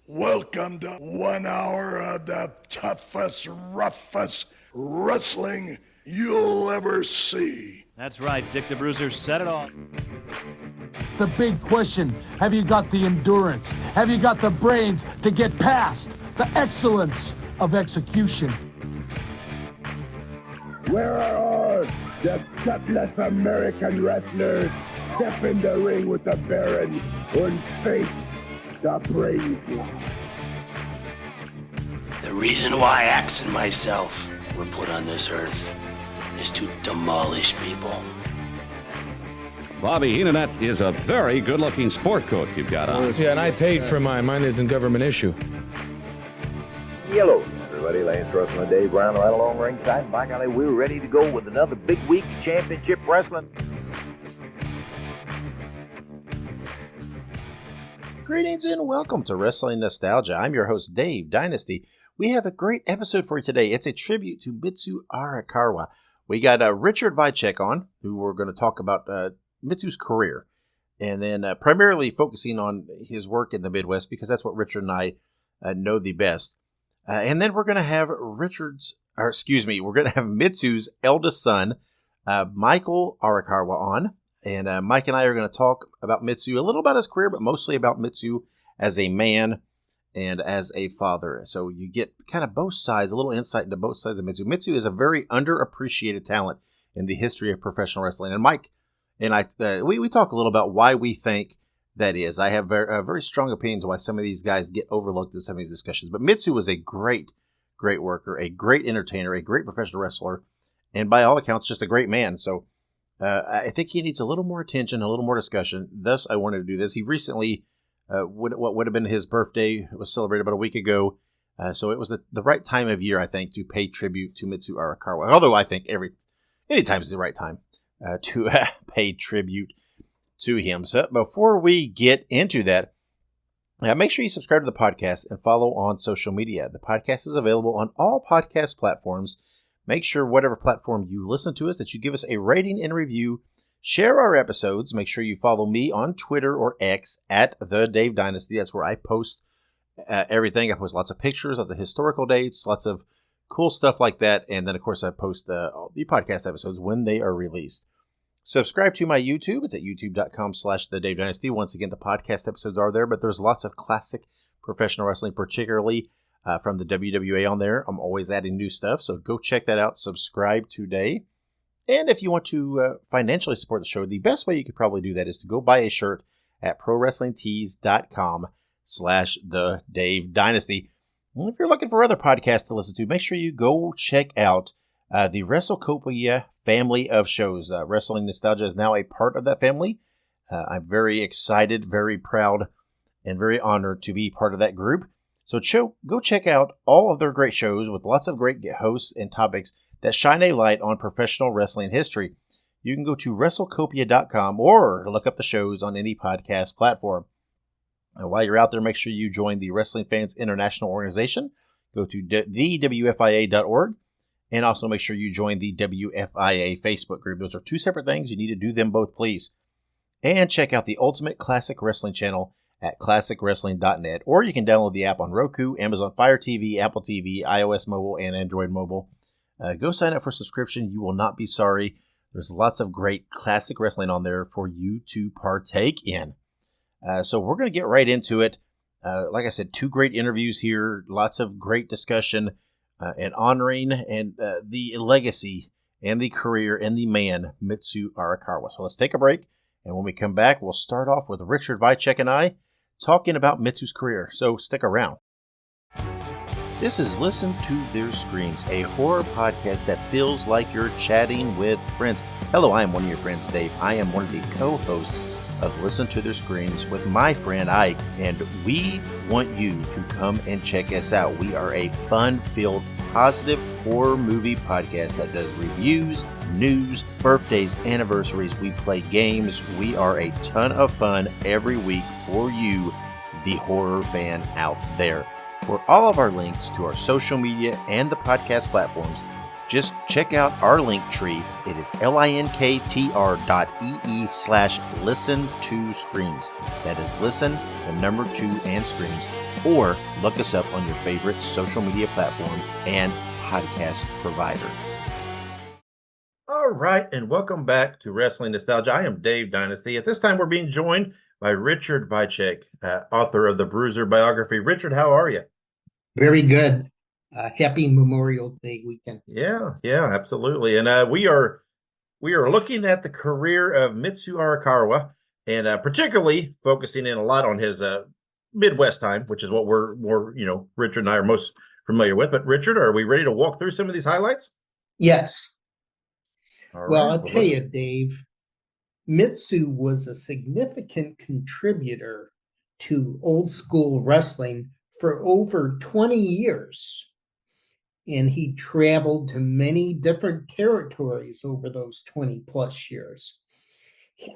Welcome to 1 hour of the toughest, roughest wrestling you'll ever see. That's right, Dick the Bruiser said it all. The big question, have you got the endurance? Have you got the brains to get past the excellence of execution? Where are all the gutless American wrestlers? Step in the ring with the Baron and face the Brave. The reason why Axe and myself were put on this earth is to demolish people. Bobby Heenan, is a very good-looking sport coat you've got on. Yeah, and I paid for mine. Mine isn't government issue. Hello, everybody. Lance Russell and Dave Brown right along ringside. By golly, we're ready to go with another big week of championship wrestling. Greetings and welcome to Wrestling Nostalgia. I'm your host, Dave Dynasty. We have a great episode for you today. It's a tribute to Mitsu Arakawa. We got Richard Vicek on, who we're going to talk about Mitsu's career, and then primarily focusing on his work in the Midwest, because that's what Richard and I know the best. And then we're going to have Mitsu's eldest son, Michael Arakawa, on. And Mike and I are going to talk about Mitsu, a little about his career, but mostly about Mitsu as a man and as a father. So you get kind of both sides, a little insight into both sides of Mitsu. Mitsu is a very underappreciated talent in the history of professional wrestling. And Mike and I, we talk a little about why we think that is. I have very strong opinions on why some of these guys get overlooked in some of these discussions. But Mitsu was a great worker, a great entertainer, a great professional wrestler, and by all accounts, just a great man. So I think he needs a little more attention, a little more discussion. Thus, I wanted to do this. He recently, what would have been his birthday, was celebrated about a week ago. So it was the right time of year, I think, to pay tribute to Mitsu Arakawa. Although I think any time is the right time to pay tribute to him. So before we get into that, make sure you subscribe to the podcast and follow on social media. The podcast is available on all podcast platforms. Make sure whatever platform you listen to us, that you give us a rating and review. Share our episodes. Make sure you follow me on Twitter or X at The Dave Dynasty. That's where I post everything. I post lots of pictures, lots of historical dates, lots of cool stuff like that. And then, of course, I post the podcast episodes when they are released. Subscribe to my YouTube. It's at youtube.com/The Dave Dynasty. Once again, the podcast episodes are there, but there's lots of classic professional wrestling, particularly from the WWA on there. I'm always adding new stuff, so go check that out. Subscribe today. And if you want to financially support the show, the best way you could probably do that is to go buy a shirt at prowrestlingtees.com/The Dave Dynasty. And if you're looking for other podcasts to listen to, make sure you go check out the WrestleCopia family of shows. Wrestling Nostalgia is now a part of that family. I'm very excited, very proud, and very honored to be part of that group. So go check out all of their great shows with lots of great hosts and topics that shine a light on professional wrestling history. You can go to WrestleCopia.com or look up the shows on any podcast platform. And while you're out there, make sure you join the Wrestling Fans International Organization. Go to thewfia.org, and also make sure you join the WFIA Facebook group. Those are two separate things. You need to do them both, please. And check out the Ultimate Classic Wrestling channel at classicwrestling.net, or you can download the app on Roku, Amazon Fire TV, Apple TV, iOS mobile, and Android mobile. Go sign up for a subscription. You will not be sorry. There's lots of great classic wrestling on there for you to partake in. So we're going to get right into it. Like I said, two great interviews here, lots of great discussion and honoring and the legacy and the career and the man, Mitsu Arakawa. So let's take a break, and when we come back, we'll start off with Richard Vicek and I talking about Mitsu's career, so stick around. This is Listen to Their Screams, a horror podcast that feels like you're chatting with friends. Hello, I am one of your friends, Dave. I am one of the co-hosts of Listen to Their Screams with my friend Ike, and we want you to come and check us out. We are a fun-filled, positive horror movie podcast that does reviews, news, birthdays, anniversaries. We play games. We are a ton of fun every week for you, the horror fan out there. For all of our links to our social media and the podcast platforms, just check out our link tree. It is linktr.ee/listen to screams. That is listen, the number 2 and screams. Or look us up on your favorite social media platform and podcast provider. All right, and welcome back to Wrestling Nostalgia. I am Dave Dynasty. At this time, we're being joined by Richard Vicek, author of the Bruiser biography. Richard, how are you? Very good. Happy Memorial Day weekend. Yeah, absolutely. And we are looking at the career of Mitsu Arakawa, and particularly focusing in a lot on his Midwest time, which is what we're more, Richard and I are most familiar with. But Richard, are we ready to walk through some of these highlights? Yes. All well, right. I'll tell you, Dave, Mitsu was a significant contributor to old school wrestling for over 20 years. And he traveled to many different territories over those 20 plus years.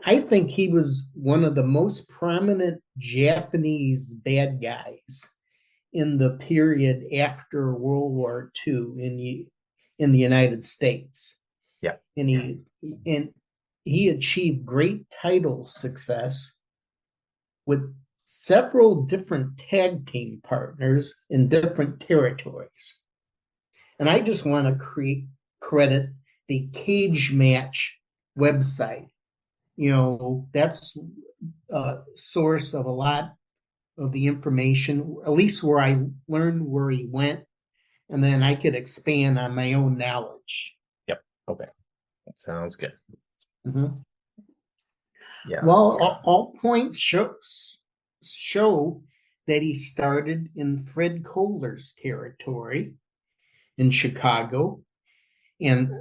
I think he was one of the most prominent Japanese bad guys in the period after World War II in the United States. Yeah. And he achieved great title success with several different tag team partners in different territories. And I just want to credit the Cage Match website. That's a source of a lot of the information, at least where I learned where he went, and then I could expand on my own knowledge. Yep. Okay. That sounds good. Mm-hmm. Yeah. Well, all points show that he started in Fred Kohler's territory in Chicago, and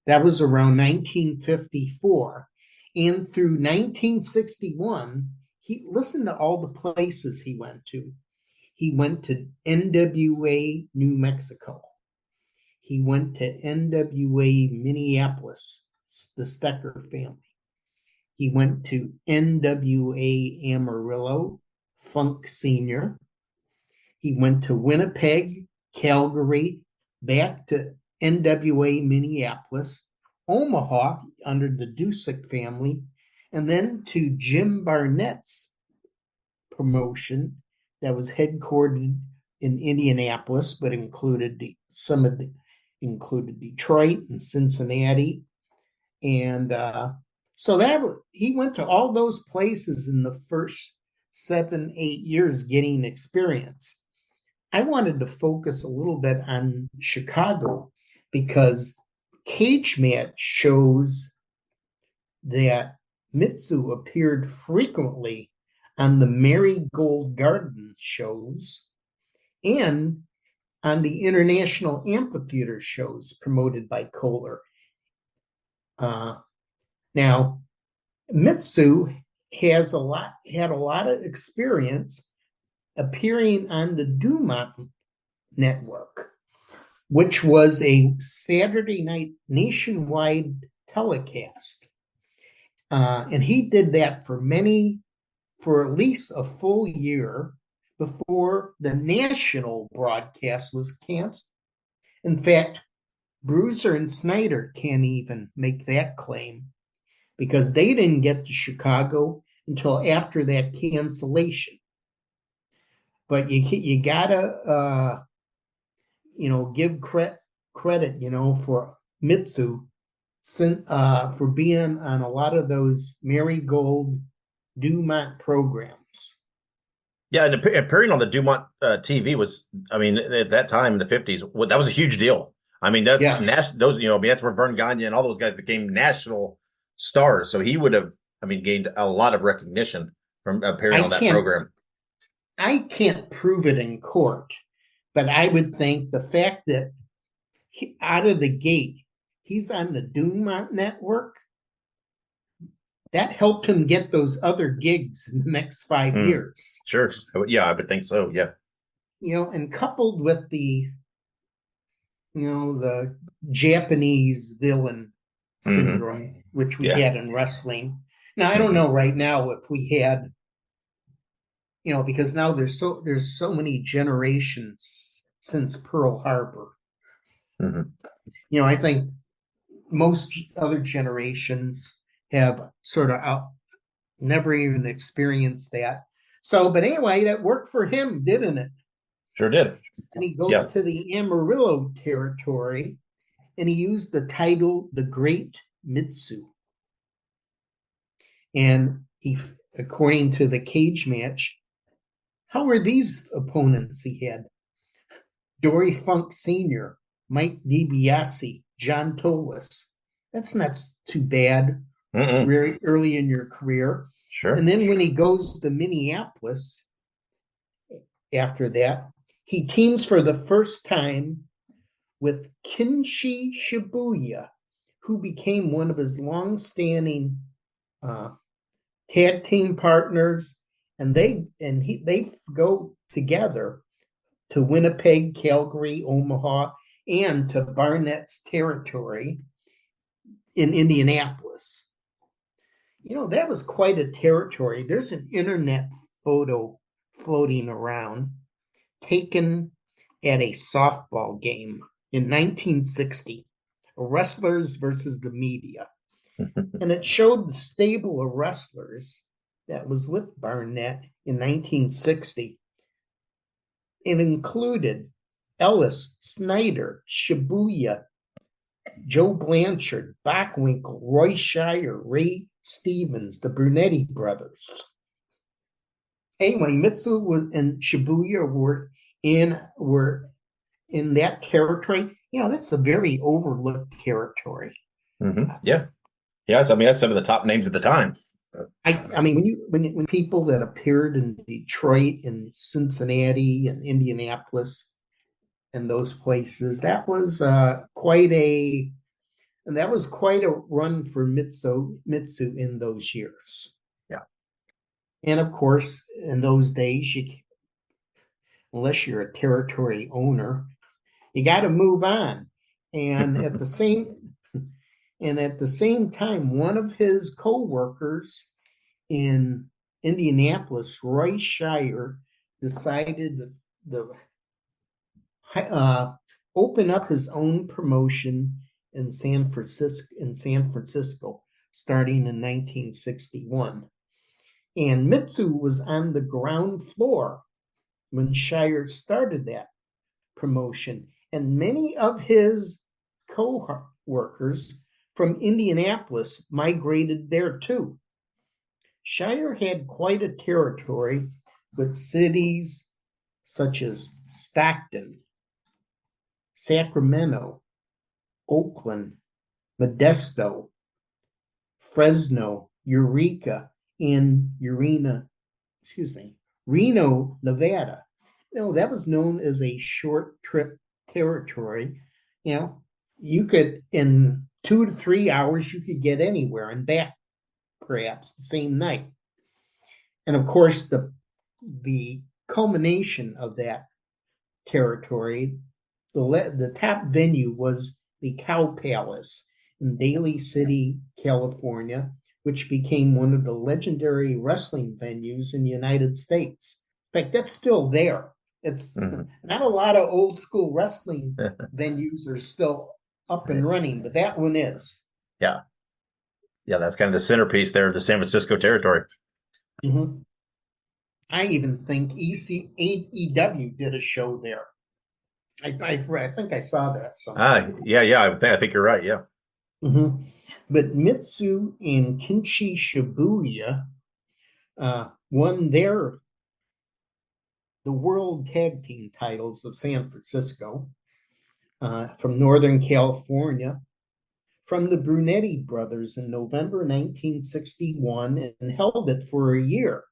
that was around 1954. And through 1961, he listened to all the places he went to. He went to NWA New Mexico. He went to NWA Minneapolis, the Stecker family. He went to NWA Amarillo, Funk Sr. He went to Winnipeg, Calgary, back to NWA Minneapolis, Omaha under the Dusick family, and then to Jim Barnett's promotion that was headquartered in Indianapolis, but included Detroit and Cincinnati, and so he went to all those places in the first 7-8 years getting experience. I wanted to focus a little bit on Chicago because Cage Match shows that Mitsu appeared frequently on the Marigold Gardens shows and on the International Amphitheater shows promoted by Kohler. Now, Mitsu had a lot of experience appearing on the Dumont Network, which was a Saturday night nationwide telecast. And he did that for at least a full year before the national broadcast was canceled. In fact, Bruiser and Snyder can't even make that claim because they didn't get to Chicago until after that cancellation. But you gotta give credit for Mitsu for being on a lot of those Marigold Dumont programs. Yeah, and appearing on the Dumont TV was, at that time in the 50s, that was a huge deal. That's where Vern Gagne and all those guys became national stars. So he would have, gained a lot of recognition from appearing on that program. I can't prove it in court, but I would think the fact that out of the gate, he's on the Dumont network, that helped him get those other gigs in the next 5 years. Sure. Yeah, I would think so. Yeah. And coupled with the Japanese villain syndrome, which we had in wrestling. Now, I don't know right now if we had, because now there's so many generations since Pearl Harbor. I think most other generations have sort of never even experienced that. So, but anyway, that worked for him, didn't it? Sure did. And he goes to the Amarillo territory, and he used the title The Great Mitsu. And he, according to the cage match, how were these opponents he had? Dory Funk Sr., Mike DiBiase, John Tolis. That's not too bad. Very early in your career. Sure. And then when he goes to Minneapolis after that, he teams for the first time with Kinshi Shibuya, who became one of his long-standing tag team partners, and they go together to Winnipeg, Calgary, Omaha, and to Barnett's territory in Indianapolis. That was quite a territory. There's an internet photo floating around taken at a softball game in 1960, wrestlers versus the media. And it showed the stable of wrestlers that was with Barnett in 1960. It included Ellis, Snyder, Shibuya, Joe Blanchard, Bockwinkel, Roy Shire, Ray Stevens, the Brunetti brothers. Anyway, Mitsu and Shibuya were in that territory. That's a very overlooked territory. Yeah. Yes, I mean, that's some of the top names at the time. I mean, when people that appeared in Detroit and Cincinnati and Indianapolis and those places, that was quite a run for Mitsu in those years. Yeah. And of course, in those days, unless you're a territory owner, you got to move on. And at the same time, one of his co-workers in Indianapolis, Roy Shire, decided to open up his own promotion in San Francisco, starting in 1961. And Mitsu was on the ground floor when Shire started that promotion. And many of his co-workers from Indianapolis migrated there too. Shire had quite a territory with cities such as Stockton, Sacramento, Oakland, Modesto, Fresno, Eureka, and Reno, Nevada. That was known as a short trip territory. You could, in 2 to 3 hours, you could get anywhere and back, perhaps the same night. And of course, the culmination of that territory, the top venue was the Cow Palace in Daly City, California, which became one of the legendary wrestling venues in the United States. In fact, that's still there. It's not a lot of old school wrestling venues are still up and running, but that one is. Yeah. Yeah, that's kind of the centerpiece there of the San Francisco territory. Mm-hmm. I even think AEW did a show there. I think I saw that somewhere. Yeah. I think you're right. Yeah. Mm-hmm. But Mitsu and Kinshi Shibuya won the World Tag Team titles of San Francisco from Northern California from the Brunetti brothers in November 1961 and held it for a year.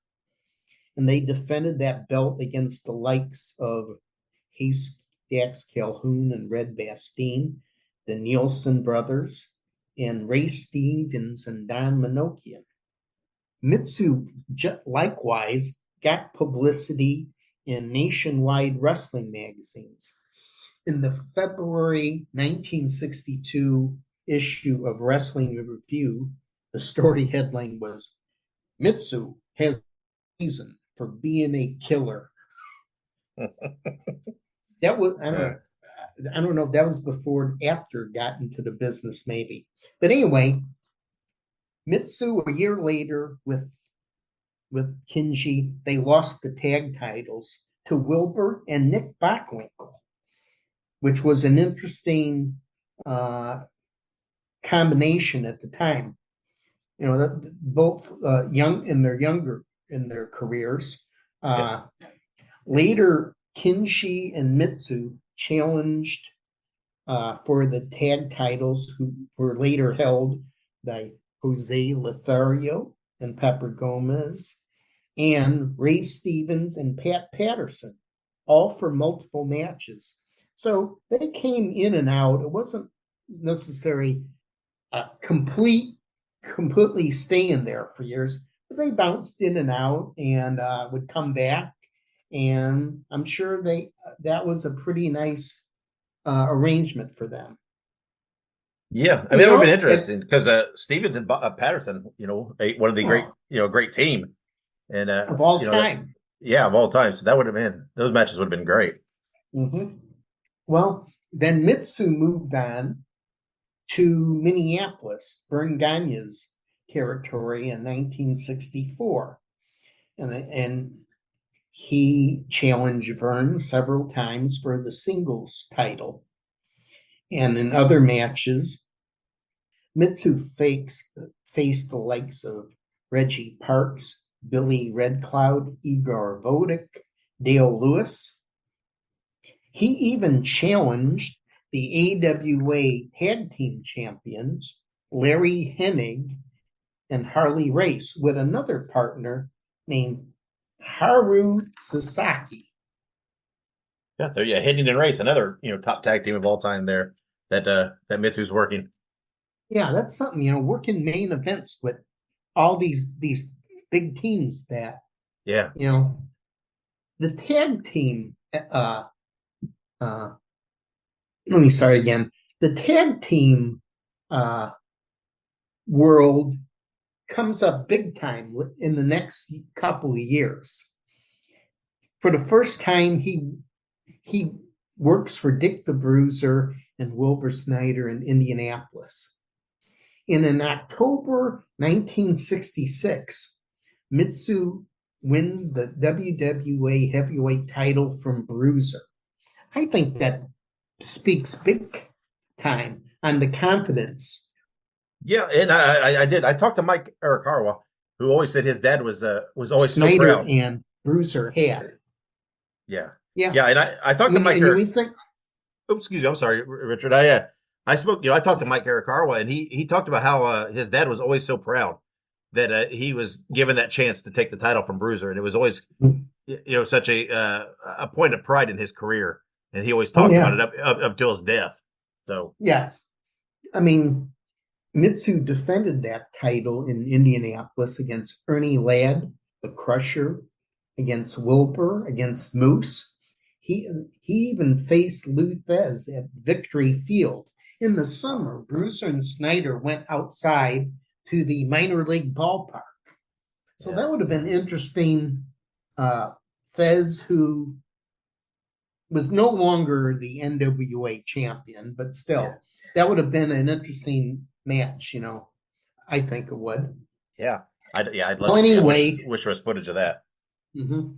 And they defended that belt against the likes of Dax Calhoun and Red Bastien, the Nielsen brothers, and Ray Stevens and Don Minokian. Mitsu likewise got publicity in nationwide wrestling magazines. In the February 1962 issue of Wrestling Review, the story headline was, "Mitsu has reason for being a killer." That was, I don't know, I don't know if that was before or after got into the business, maybe. But anyway, Mitsu a year later with Kinji, they lost the tag titles to Wilbur and Nick Bockwinkel, which was an interesting combination at the time. You know, that both young in their careers. Later, Kinji and Mitsu challenged for the tag titles, who were later held by Jose Lothario and Pepper Gomez, and Ray Stevens and Pat Patterson, all for multiple matches. So they came in and out. It wasn't necessarily completely staying there for years, but they bounced in and out and would come back. And I'm sure that was a pretty nice arrangement for them. Yeah, I mean, it would have been interesting because Stevens and Patterson, one of the great team, and of all time. Of all time. So that would have been, those matches would have been great. Mm-hmm. Well, then Mitsu moved on to Minneapolis, Vern Gagne's territory in 1964, and he challenged Vern several times for the singles title. And in other matches, Mitsu faced the likes of Reggie Parks, Billy Red Cloud, Igor Vodik, Dale Lewis. He even challenged the AWA Tag Team Champions, Larry Hennig and Harley Race, with another partner named Haru Sasaki. Yeah, Hennig and Race, another top tag team of all time there that Mitsu's working. Yeah, that's something, working main events with all these big teams that the tag team let me start again. The tag team world comes up big time in the next couple of years. For the first time, he works for Dick the Bruiser and Wilbur Snyder in Indianapolis. In October 1966, Mitsu wins the WWA heavyweight title from Bruiser. I think that speaks big time on the confidence. Yeah, and I did. I talked to Mike Arakawa, who always said his dad was always Snyder so proud. And Bruiser had. Yeah. Yeah. And I talked to Mike. Excuse me. I'm sorry, Richard. I spoke. I talked to Mike Arakawa, and he talked about how his dad was always so proud that he was given that chance to take the title from Bruiser, and it was always such a point of pride in his career, and he always talked about it up till his death. So yes, I mean, Mitsu defended that title in Indianapolis against Ernie Ladd, the Crusher, against Wilbur, against Moose. He even faced Lou Thez at Victory Field. In the summer, Bruiser and Snyder went outside to the minor league ballpark. So that would have been interesting. Thez, who was no longer the NWA champion, but still, that would have been an interesting match, I think it would. Yeah. I'd love to see. I wish there was footage of that. Mm-hmm.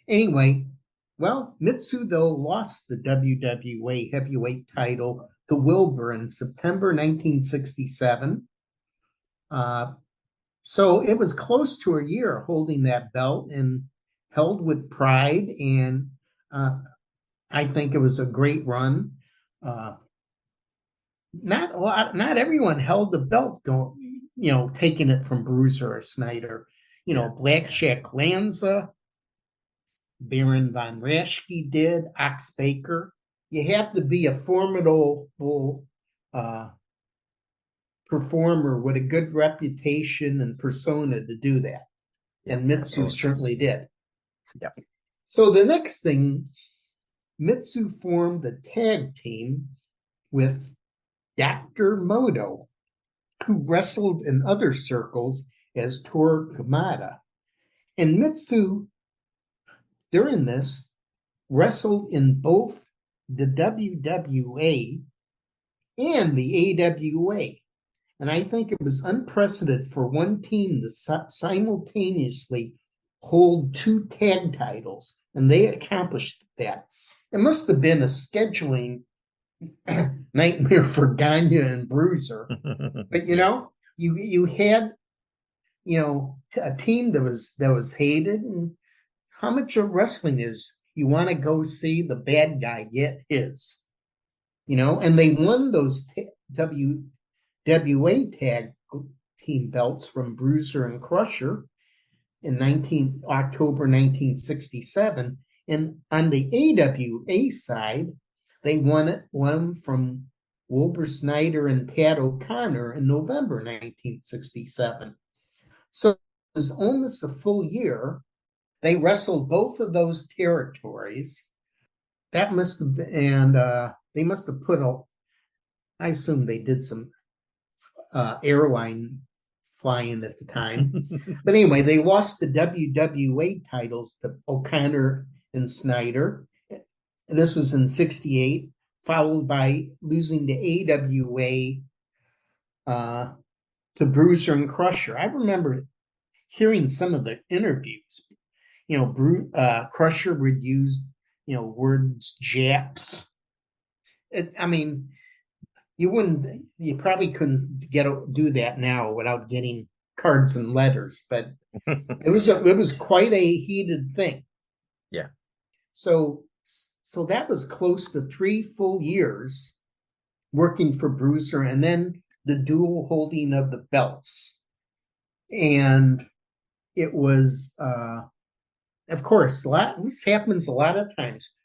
Anyway, Mitsu, though, lost the WWA heavyweight title to Wilbur in September 1967. So it was close to a year holding that belt and held with pride. And I think it was a great run. Not everyone held the belt taking it from Bruiser or Snyder. Black Jack Lanza, Baron von Raschke did, Ox Baker. You have to be a formidable performer with a good reputation and persona to do that. And Mitsu certainly did. Yeah. So the next thing, Mitsu formed a tag team with Dr. Moto, who wrestled in other circles as Toru Kamada. And Mitsu, during this, wrestled in both the WWA and the AWA. And I think it was unprecedented for one team to simultaneously hold 2 tag titles, and they accomplished that. It must have been a scheduling nightmare for Gagne and Bruiser. But you had a team that was hated, and how much of wrestling is you want to go see the bad guy get his, and they won those WWA tag team belts from Bruiser and Crusher in October 1967, and on the AWA side, they won from Wilbur Snyder and Pat O'Connor in November 1967. So it was almost a full year. They wrestled both of those territories. That must have been, and they must have I assume they did some airline flying at the time. But anyway, they lost the WWA titles to O'Connor and Snyder. This was in 68, followed by losing the AWA to Bruiser and Crusher. I remember hearing some of the interviews. Crusher would use, words Japs. You probably couldn't do that now without getting cards and letters, but it was quite a heated thing. Yeah. So that was close to 3 full years working for Bruiser, and then the dual holding of the belts. And it was, of course, this happens a lot of times.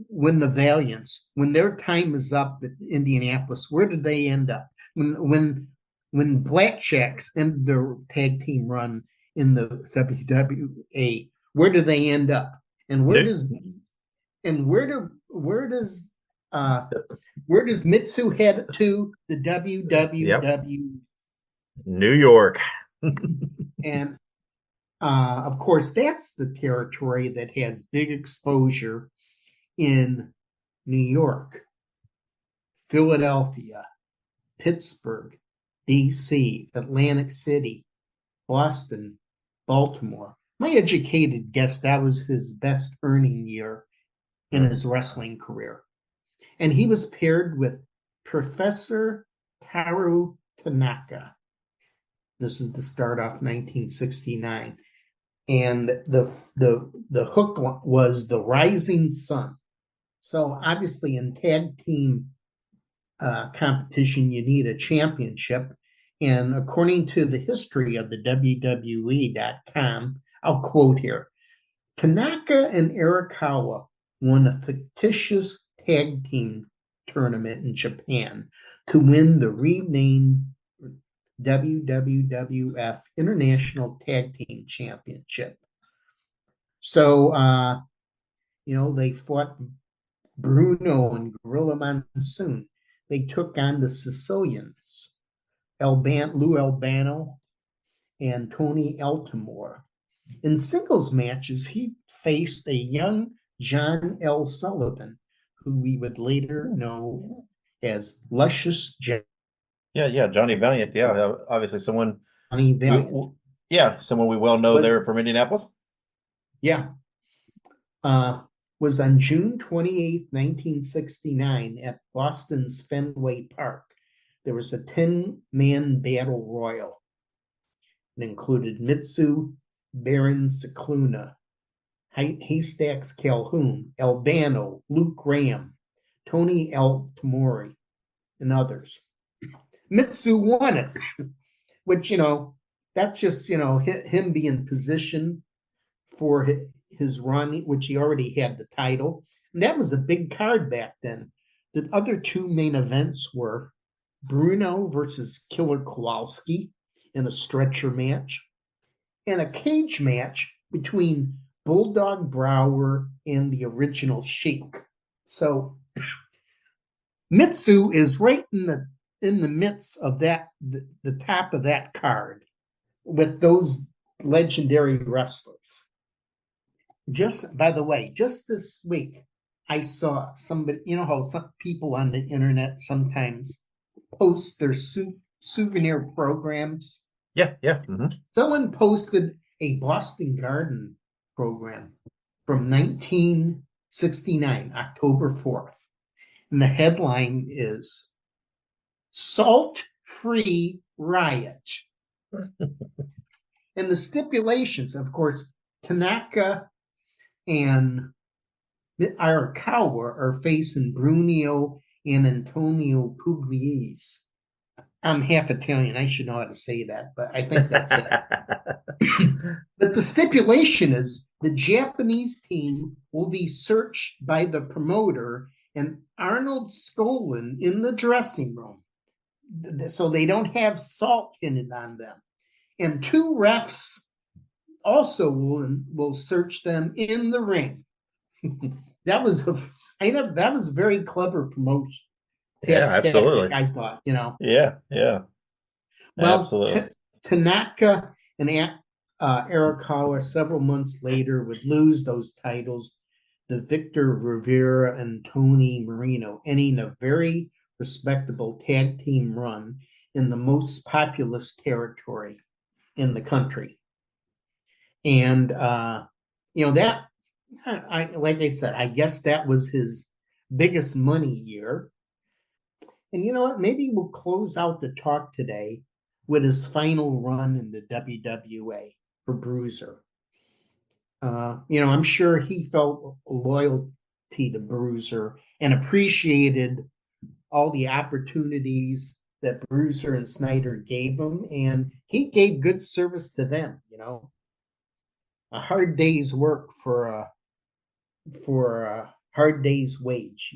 When the Valiants, when their time is up at Indianapolis, where did they end up? When Blackjacks ended their tag team run in the WWA, where do they end up? And where does Mitsu head to? The WWW? New York. And of course, that's the territory that has big exposure in New York, Philadelphia, Pittsburgh, DC, Atlantic City, Boston, Baltimore. My educated guess that was his best earning year in his wrestling career. And he was paired with Professor Taru Tanaka. This is the start off 1969. And the hook was the Rising Sun. So obviously in tag team competition, you need a championship. And according to the history of the WWE.com, I'll quote here, Tanaka and Arakawa won a fictitious tag team tournament in Japan to win the renamed WWF International Tag Team Championship. So, they fought Bruno and Gorilla Monsoon. They took on the Sicilians, Lou Albano and Tony Altamore. In singles matches, he faced a young John L. Sullivan, who we would later know as Luscious Jack. Yeah, Johnny Valiant. Yeah, obviously someone. Johnny Valiant. Someone we well know there from Indianapolis. Yeah. Was on June 28th, 1969 at Boston's Fenway Park. There was a 10-man battle royal. It included Mitsu, Baron Cicluna, Haystacks Calhoun, Albano, Luke Graham, Tony Altamore, and others. Mitsu won it, which, that's just, him being positioned for his run, which he already had the title. And that was a big card back then. The other 2 main events were Bruno versus Killer Kowalski in a stretcher match, and a cage match between Bulldog Brower and the original Sheik. So Mitsu is right in the midst of that, the top of that card with those legendary wrestlers. Just, by the way, just this week, I saw somebody, you know how some people on the internet sometimes post their souvenir programs. Yeah, yeah. Mm-hmm. Someone posted a Boston Garden program from 1969, October 4th. And the headline is Salt-Free Riot. And the stipulations, of course, Tanaka and Arakawa are facing Brunio and Antonio Pugliese. I'm half Italian. I should know how to say that, but I think that's it. But the stipulation is the Japanese team will be searched by the promoter and Arnold Skolin in the dressing room, so they don't have salt hinted on them. And 2 refs also will search them in the ring. That was a very clever promotion. Yeah, absolutely. I thought, Yeah, yeah. Well, Absolutely. Tanaka and Arakawa several months later would lose those titles to Victor Rivera and Tony Marino, ending a very respectable tag team run in the most populous territory in the country. And that, like I said, I guess that was his biggest money year. And you know what? Maybe we'll close out the talk today with his final run in the WWA for Bruiser. I'm sure he felt loyalty to Bruiser and appreciated all the opportunities that Bruiser and Snyder gave him, and he gave good service to them. A hard day's work for a hard day's wage,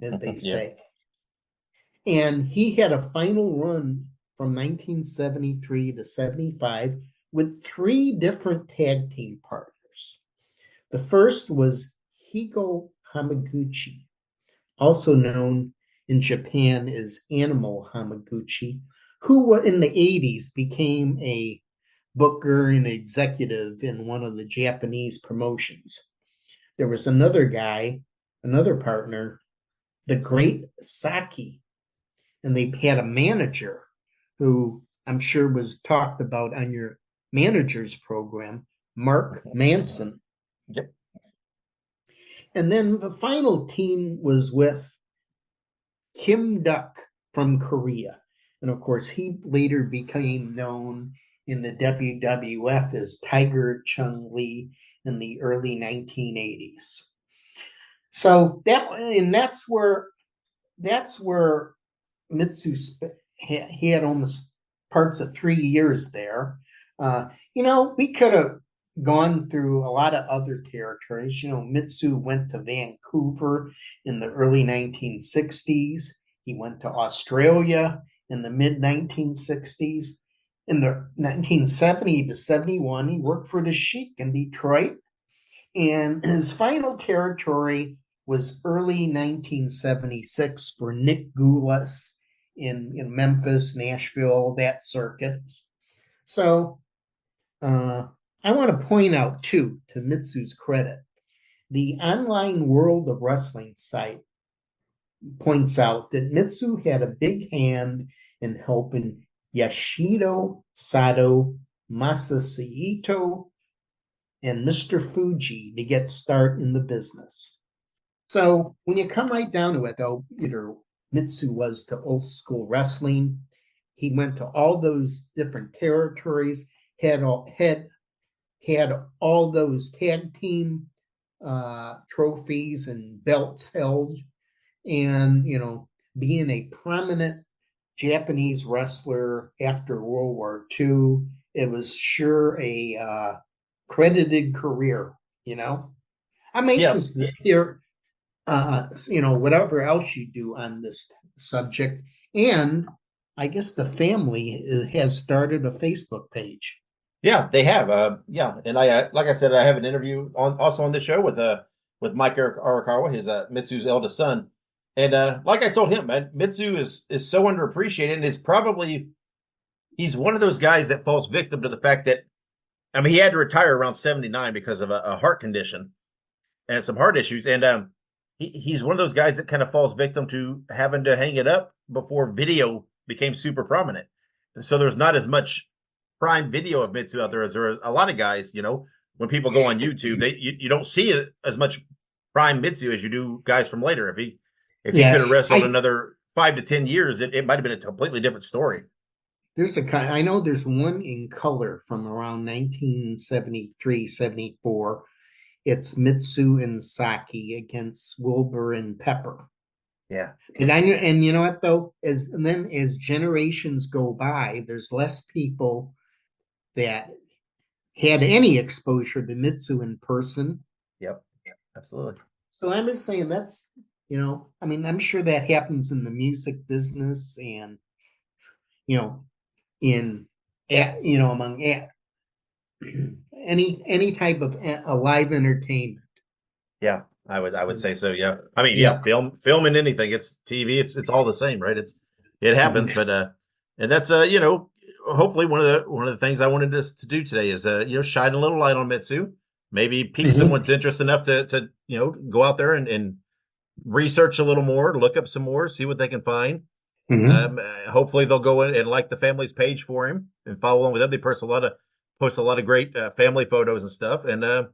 as they say. And he had a final run from 1973 to 75 with 3 different tag team partners. The first was Higo Hamaguchi, also known in Japan as Animal Hamaguchi, who in the 80s became a booker and executive in one of the Japanese promotions. There was another partner, the Great Saki, and they had a manager who I'm sure was talked about on your managers program, Mark Manson. Yep. And then the final team was with Kim Duck from Korea. And of course, he later became known in the WWF as Tiger Chung-Lee in the early 1980s. So that's where Mitsu he had almost parts of 3 years there. We could have gone through a lot of other territories. Mitsu went to Vancouver in the early 1960s. He went to Australia in the mid 1960s. In the 1970 to 71, he worked for the Sheik in Detroit. And his final territory was early 1976 for Nick Gulas in Memphis, Nashville, that circuit. So I want to point out, too, to Mitsu's credit, the Online World of Wrestling site points out that Mitsu had a big hand in helping Yashido Sato, Masashi Ito, and Mr. Fuji to get started in the business. So when you come right down to it, though, Mitsu was to old school wrestling. He went to all those different territories, had all those tag team trophies and belts held, and being a prominent Japanese wrestler after World War II, it was sure a credited career. I'm anxious to hear whatever else you do on this subject. And I guess the family has started a Facebook page. Yeah, they have. And I, like I said, I have an interview on the show with Mike Arakawa, his Mitsu's eldest son. And like I told him, man, Mitsu is so underappreciated, and he's one of those guys that falls victim to the fact that, he had to retire around 79 because of a heart condition and some heart issues. And he's one of those guys that kind of falls victim to having to hang it up before video became super prominent. And so there's not as much prime video of Mitsu out there as there are a lot of guys. When people go on YouTube, you don't see as much prime Mitsu as you do guys from later. If he could have wrestled another 5 to 10 years, it might have been a completely different story. I know there's one in color from around 1973, 74. It's Mitsu and Saki against Wilbur and Pepper. Yeah. And you know what though? As generations go by, there's less people that had any exposure to Mitsu in person. Yep. Absolutely. So I'm just saying that's, I'm sure that happens in the music business and, among any type of live entertainment. Yeah, I would say so. Yeah, I mean, film and anything. It's TV. It's all the same, right? It happens, but and that's hopefully one of the things I wanted us to do today is shine a little light on Mitsu, maybe pique someone's interest enough to go out there and research a little more, look up some more, see what they can find. Hopefully they'll go in and like the family's page for him and follow along with them. They post a lot of great family photos and stuff. And like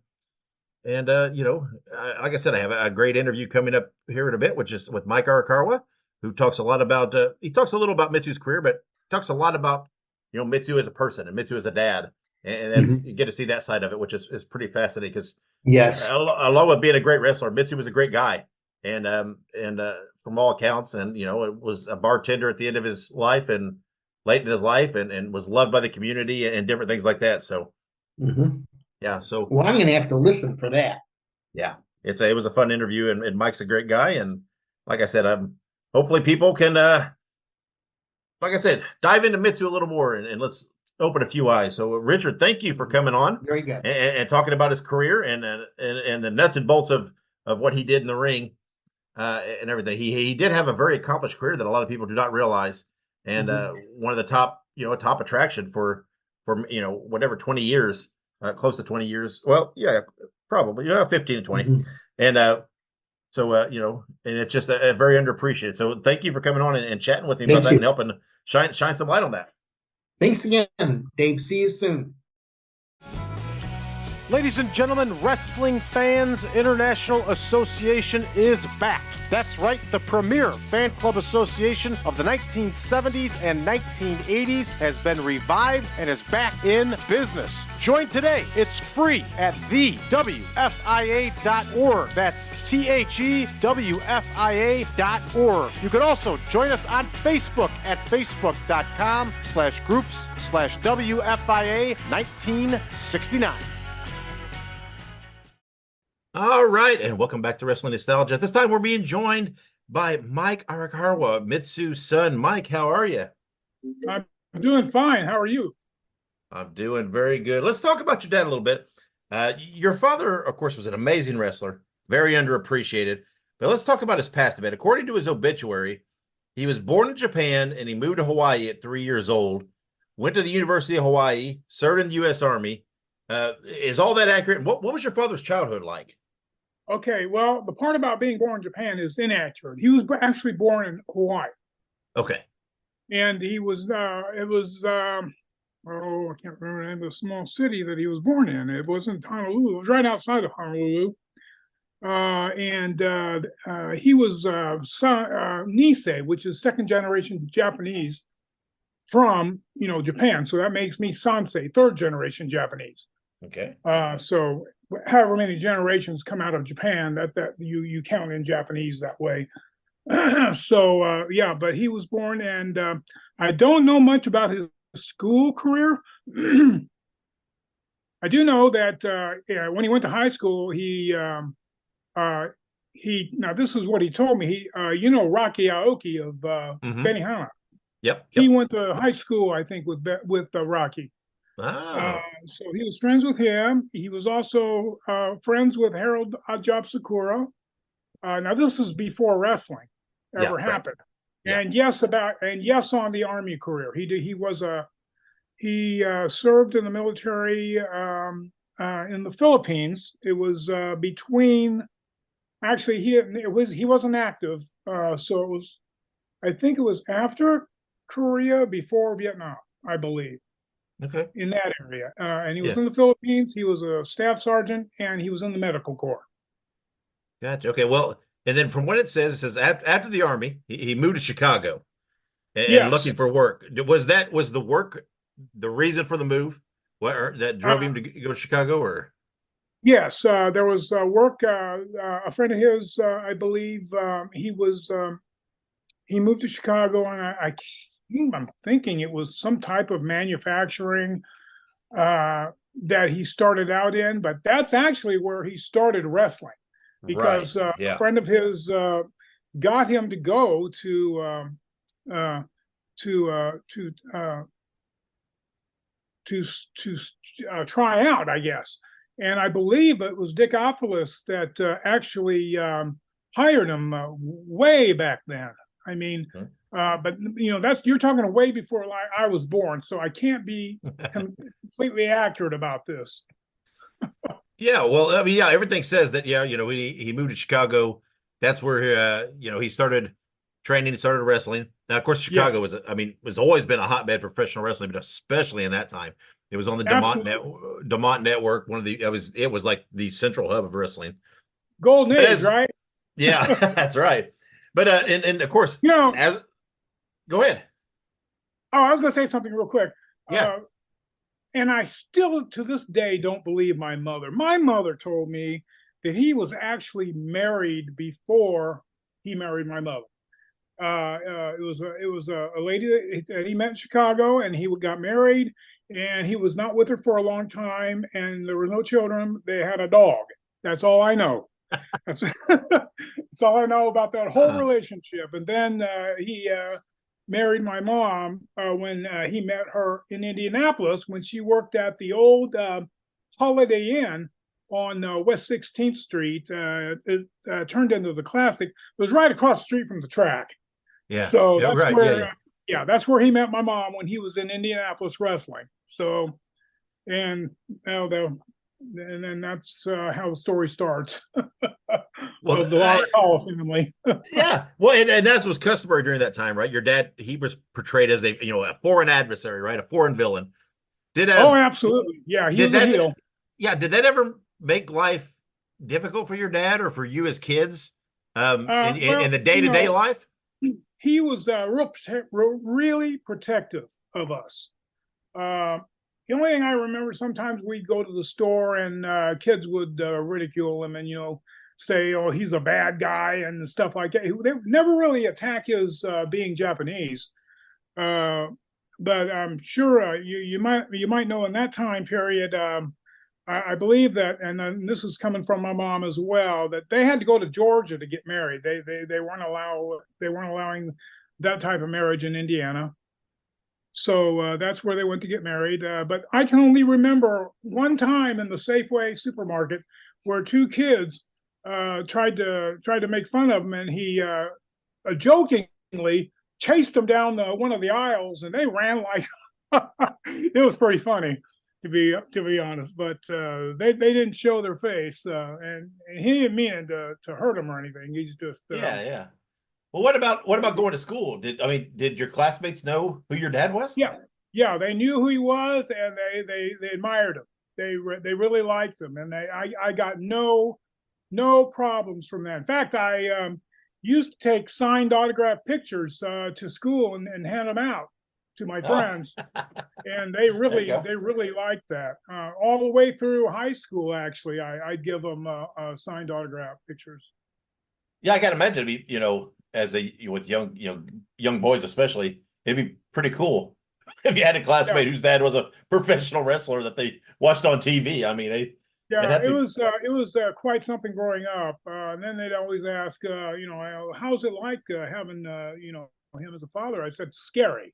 I said, I have a great interview coming up here in a bit, which is with Mike Arakawa, who talks a lot about, he talks a little about Mitsu's career, but talks a lot about, Mitsu as a person and Mitsu as a dad. And that's, you get to see that side of it, which is pretty fascinating because along with being a great wrestler, Mitsu was a great guy. And from all accounts, and it was a bartender at the end of his life and late in his life, and was loved by the community and different things like that. So, yeah. So, well, I'm going to have to listen for that. Yeah, it was a fun interview, and Mike's a great guy, and like I said, hopefully people can, like I said, dive into Mitsu a little more, and let's open a few eyes. So, Richard, thank you for coming on. Very good. And talking about his career and the nuts and bolts of what he did in the ring. And everything. He did have a very accomplished career that a lot of people do not realize, and one of the top attraction for whatever 20 years, close to 20 years. Well, yeah, probably 15 to 20, and so and it's just a very underappreciated. So thank you for coming on and chatting with me about that and helping shine some light on that. Thanks again, Dave. See you soon. Ladies and gentlemen, Wrestling Fans International Association is back. That's right, the premier fan club association of the 1970s and 1980s has been revived and is back in business. Join today. It's free at thewfia.org. That's THEWFIA.org. You can also join us on Facebook at facebook.com/groups/WFIA 1969. All right, and welcome back to Wrestling Nostalgia. This time we're being joined by Mike Arakawa, Mitsu's son. Mike, how are you? I'm doing fine. How are you? I'm doing very good. Let's talk about your dad a little bit. Your father, of course, was an amazing wrestler, very underappreciated. But let's talk about his past a bit. According to his obituary, he was born in Japan and he moved to Hawaii at 3 years old, went to the University of Hawaii, served in the U.S. Army. Is all that accurate? What was your father's childhood like? Okay, well, the part about being born in Japan is inaccurate. He was actually born in Hawaii. Okay. And he was, I can't remember the name of the small city that he was born in. It wasn't Honolulu. It was right outside of Honolulu. He was Nisei, which is second generation Japanese from, Japan. So that makes me Sansei, third generation Japanese. Okay. So however many generations come out of Japan, that you count in Japanese that way. So but he was born, and I don't know much about his school career. I do know that when he went to high school, now this is what he told me. Rocky Aoki of Benihana. Yep. He went to high school, I think, with Rocky. Oh. So he was friends with him. He was also friends with Harold Job Sakura. Now this is before wrestling ever happened. Yeah. And yes, on the Army career. He served in the military in the Philippines. It was between Actually, he wasn't active. So it was, I think it was after Korea, before Vietnam, I believe. Okay. In that area. And he was Yeah. in the Philippines. He was a staff sergeant, and he was in the medical corps. Gotcha. Okay. Well, and then from what it says after the Army, he moved to Chicago and Yes. looking for work. Was the work the reason for the move? What that drove him to go to Chicago, or? Yes, there was work. A friend of his, I believe, he moved to Chicago, and I'm thinking it was some type of manufacturing that he started out in, but that's actually where he started wrestling, because Right. Yeah. a friend of his got him to go to try out, I guess. And I believe it was Dick Ophelis that actually hired him way back then. I mean, but you're talking way before I was born, so I can't be completely accurate about this. Yeah, well, I mean, yeah, everything says that. Yeah, he moved to Chicago. That's where he started training. He started wrestling. Now, of course, Chicago was always been a hotbed for professional wrestling, but especially in that time, it was on the DeMont Network. It was like the central hub of wrestling. Golden age, right? Yeah, that's right. But and of course, go ahead. Oh, I was going to say something real quick. Yeah. And I still, to this day, don't believe my mother. My mother told me that he was actually married before he married my mother. It was a lady that he met in Chicago, and he got married, and he was not with her for a long time, and there were no children. They had a dog. That's all I know. That's all I know about that whole relationship. And then he married my mom when he met her in Indianapolis, when she worked at the old Holiday Inn on West 16th Street. It turned into the Classic. It was right across the street from the track. Yeah. So yeah, that's right. where, that's where he met my mom when he was in Indianapolis wrestling. So, and then that's how the story starts. Well, of the Arakawa family. Yeah, well, and that was customary during that time, right? Your dad, he was portrayed as a foreign adversary, right? A foreign villain. Oh, absolutely. Yeah, he was a heel. Yeah, did that ever make life difficult for your dad or for you as kids in the day-to-day life? He was really protective of us. The only thing I remember, sometimes we'd go to the store and kids would ridicule him and, say, oh, he's a bad guy and stuff like that. They never really attack his being Japanese. But I'm sure you might know in that time period, I believe that, and this is coming from my mom as well, that they had to go to Georgia to get married. They weren't allowing that type of marriage in Indiana. So that's where they went to get married. But I can only remember one time in the Safeway supermarket where two kids tried to make fun of him, and he jokingly chased them down one of the aisles, and they ran like it was pretty funny, to be honest. But they didn't show their face, and he didn't mean it to hurt them or anything. He's just yeah. Well, what about going to school? Did your classmates know who your dad was? Yeah, they knew who he was, and they admired him. They really liked him, and I got no problems from that. In fact, I used to take signed autograph pictures to school and hand them out to my friends, and they really liked that. All the way through high school, actually, I'd give them signed autograph pictures. Yeah, I gotta imagine it'd be, with young boys especially, it'd be pretty cool if you had a classmate whose dad was a professional wrestler that they watched on TV. I mean, it was quite something growing up. And then they'd always ask, how's it like having him as a father? I said, scary.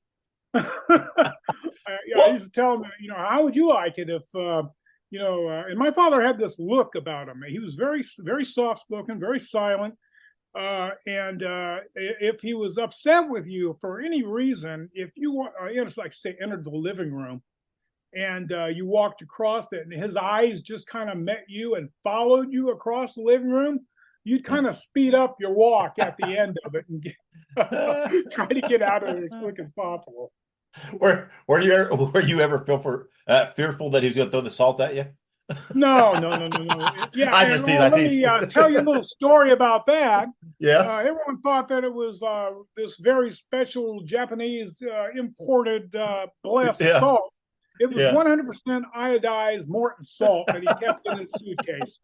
I used to tell him, how would you like it if and my father had this look about him. He was very, very soft spoken, very silent. And if he was upset with you for any reason, if you it's like, say, entered the living room and you walked across it and his eyes just kind of met you and followed you across the living room, you'd kind of speed up your walk at the end of it and try to get out of it as quick as possible. Were you ever fearful that he was going to throw the salt at you? No. Yeah, I just let me tell you a little story about that. Yeah. Everyone thought that it was this very special Japanese imported blessed salt. It was 100% iodized Morton salt that he kept in his suitcase.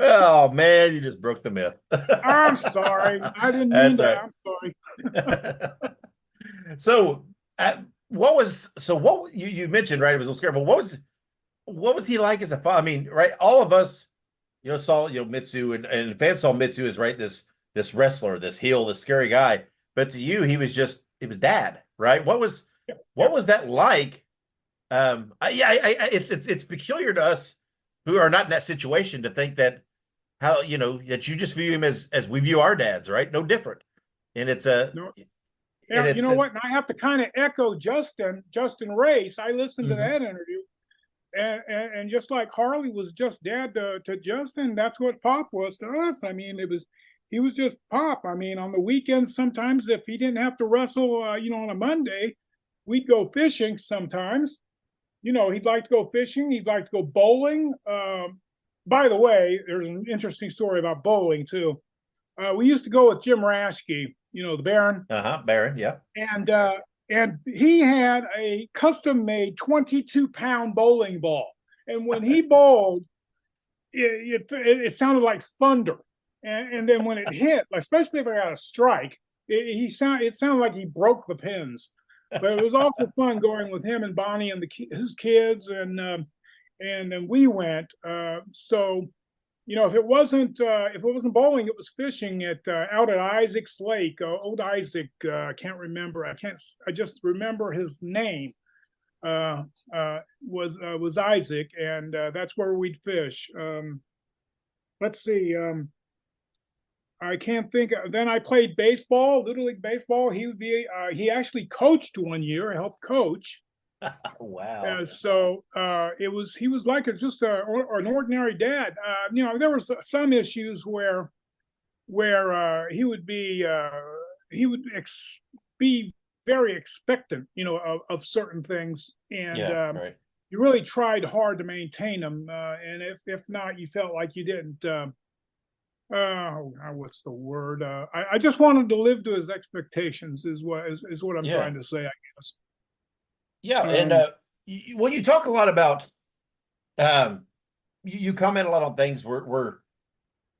Oh man, you just broke the myth. I'm sorry. I didn't mean that. I'm sorry. So what you mentioned, right? It was a little scary, but what was he like as a father? I mean, right? All of us, saw Mitsu and fans saw Mitsu as right this wrestler, this heel, this scary guy. But to you, he was dad, right? What was that like? It's peculiar to us who are not in that situation to think that that you just view him as we view our dads, right? No different. And it's No. Yeah, you know what? And I have to kind of echo Justin Race. I listened to that interview. And just like Harley was just dad to Justin, that's what Pop was to us. I mean, he was just Pop. I mean, on the weekends, sometimes if he didn't have to wrestle, on a Monday, we'd go fishing sometimes. He'd like to go fishing. He'd like to go bowling. By the way, there's an interesting story about bowling too. We used to go with Jim Raschke, the Baron. Baron, yeah. And he had a custom-made 22-pound bowling ball. And when he bowled, it sounded like thunder. And then when it hit, especially if I got a strike, it sounded like he broke the pins. But it was also fun going with him and Bonnie and his kids, and then we went. So, if it wasn't bowling, it was fishing out at Isaac's Lake. Old Isaac, I can't remember. I just remember his name. Was Isaac, and that's where we'd fish. Let's see. I can't think. Then I played baseball, Little League baseball. He actually coached one year, helped coach. Wow. So he was like just an ordinary dad. There was some issues where he would be very expectant, of certain things, and right. You really tried hard to maintain them. And if not, you felt like you didn't. What's the word? I just wanted to live to his expectations. Is what I'm trying to say, I guess. Yeah, and you talk a lot about, you comment a lot on things where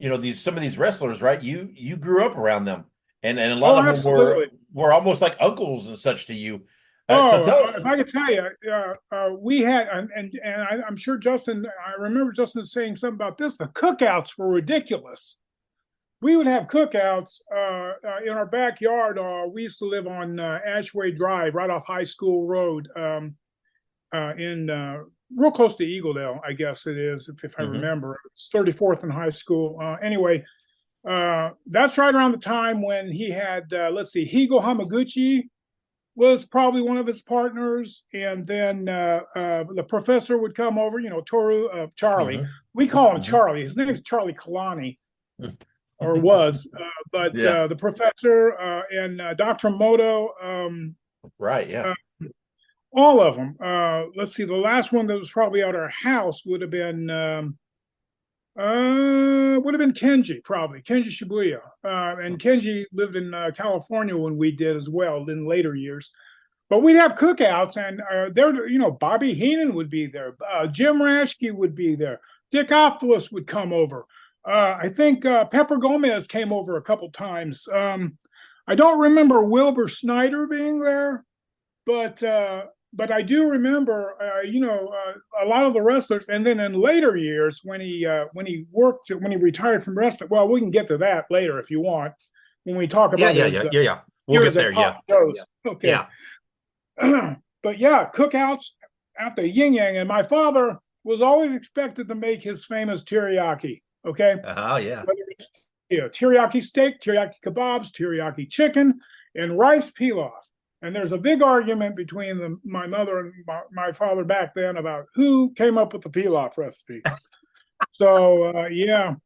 some of these wrestlers, right? You grew up around them, and a lot of them were almost like uncles and such to you. If I could tell you, we had, and I'm sure Justin. I remember Justin saying something about this. The cookouts were ridiculous. We would have cookouts in our backyard. We used to live on Ashway Drive, right off High School Road, in real close to Eagledale, I guess it is, if I remember. It's 34th and High School. Anyway, that's right around the time when he had, Higo Hamaguchi was probably one of his partners, and then the professor would come over. Toru, Charlie. We call him Charlie. His name is Charlie Kalani. Or was, but the professor and Dr. Moto, right? Yeah, all of them. Let's see, the last one that was probably at our house would have been Kenji, probably Kenji Shibuya, and Kenji lived in California when we did as well in later years. But we'd have cookouts, and Bobby Heenan would be there, Jim Raschke would be there, Dick Ophelis would come over. I think Pepper Gomez came over a couple times. I don't remember Wilbur Snyder being there, but I do remember, a lot of the wrestlers. And then in later years, when he retired from wrestling, well, we can get to that later if you want, when we talk about yeah. We'll get there. Yeah. Okay. Yeah. But yeah, cookouts at the Yin Yang, and my father was always expected to make his famous teriyaki. Okay. Yeah. Teriyaki steak, teriyaki kebabs, teriyaki chicken, and rice pilaf. And there's a big argument between my mother and my father back then about who came up with the pilaf recipe. So yeah.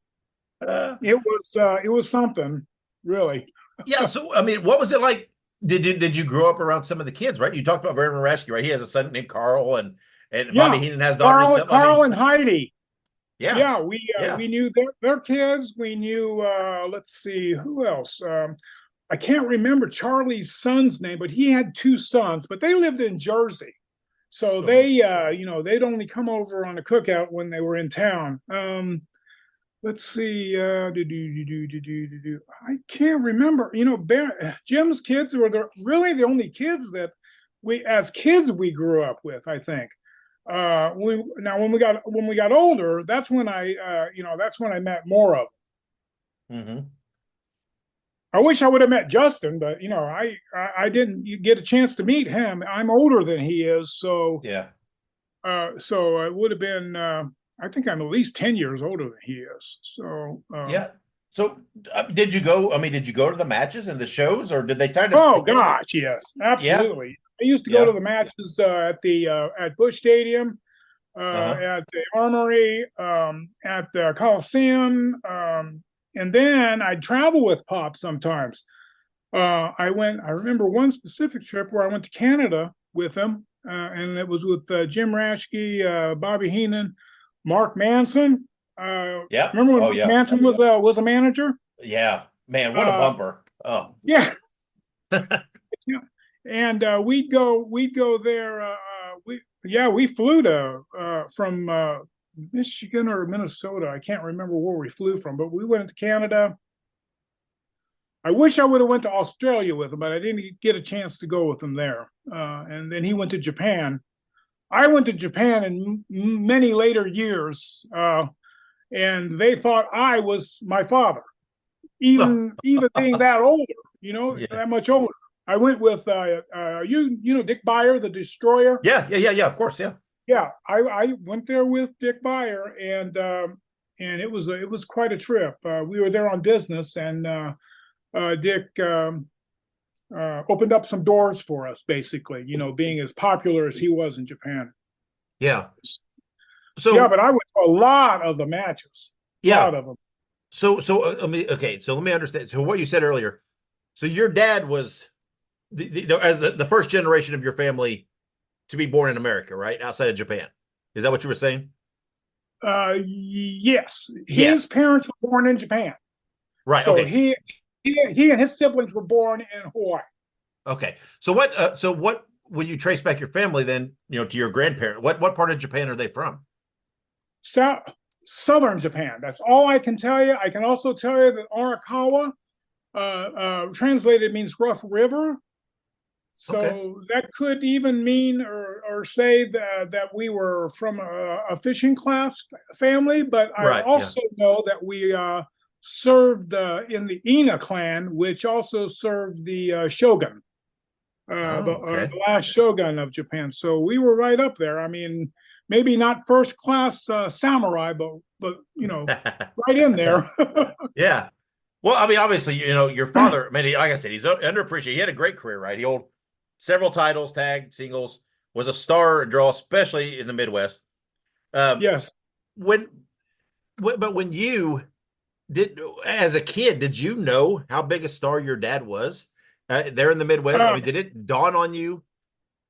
It was something, really. Yeah. So, I mean, what was it like? Did you grow up around some of the kids, right? You talked about Baron Rasky, right? He has a son named Carl, and Bobby Heenan has daughters. Carl and Heidi. Yeah. We knew their kids. We knew, let's see, who else? I can't remember Charlie's son's name, but he had 2 sons, but they lived in Jersey. So they'd only come over on a cookout when they were in town. Let's see, I can't remember. Jim's kids were really the only kids that we grew up with, I think. When we got older, that's when I met more of them. Mm-hmm. I wish I would have met Justin, but I didn't get a chance to meet him. I'm older than he is, so yeah. So it would have been. I think I'm at least 10 years older than he is. So yeah. So did you go? I mean, did you go to the matches and the shows, or did they try to? Oh gosh, yes, absolutely. Yeah. I used to go to the matches at Busch Stadium, at the Armory, at the Coliseum, and then I'd travel with Pop sometimes. I remember one specific trip where I went to Canada with him, and it was with Jim Rashke, Bobby Heenan, Mark Manson. Remember when Manson was a manager? Yeah, man, what a bumper! Oh, yeah. And we'd go there. We flew from Michigan or Minnesota. I can't remember where we flew from, but we went to Canada. I wish I would have went to Australia with him, but I didn't get a chance to go with him there. And then he went to Japan. I went to Japan in many later years, and they thought I was my father, even being that older, that much older. I went with Dick Beyer, the Destroyer. Yeah, of course, yeah. Yeah, I went there with Dick Beyer, and it was quite a trip. We were there on business, and Dick opened up some doors for us, basically. Being as popular as he was in Japan. Yeah. So but I went to a lot of the matches. Yeah. A lot of them. So let me understand. So what you said earlier. So your dad was the first generation of your family to be born in America, right? Outside of Japan. Is that what you were saying? Yes. His parents were born in Japan. Right. So okay. He and his siblings were born in Hawaii. Okay. So what when you trace back your family then, to your grandparent, what part of Japan are they from? Southern Japan. That's all I can tell you. I can also tell you that Arakawa translated means rough river. So that could even mean or say that we were from a fishing class family, but I also know that we served in the Ina clan, which also served the shogun, the last shogun of Japan. So we were right up there. I mean, maybe not first class samurai, but right in there. Yeah. Well, I mean, obviously, your father, I mean, like I said, he's underappreciated. He had a great career, right? He held several titles, tag, singles, was a star draw, especially in the Midwest. Yes. But when you did, as a kid, did you know how big a star your dad was there in the Midwest? I mean, did it dawn on you?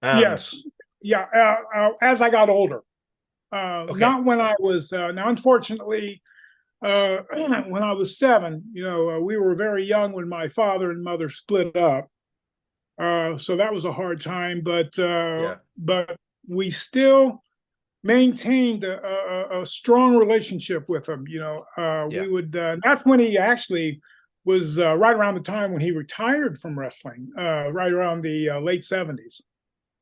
Yes. Yeah. As I got older, not when I was, now, unfortunately, when I was 7, we were very young when my father and mother split up. So that was a hard time, but we still maintained a strong relationship with him. We would, that's when he actually was right around the time when he retired from wrestling, right around the late 70s.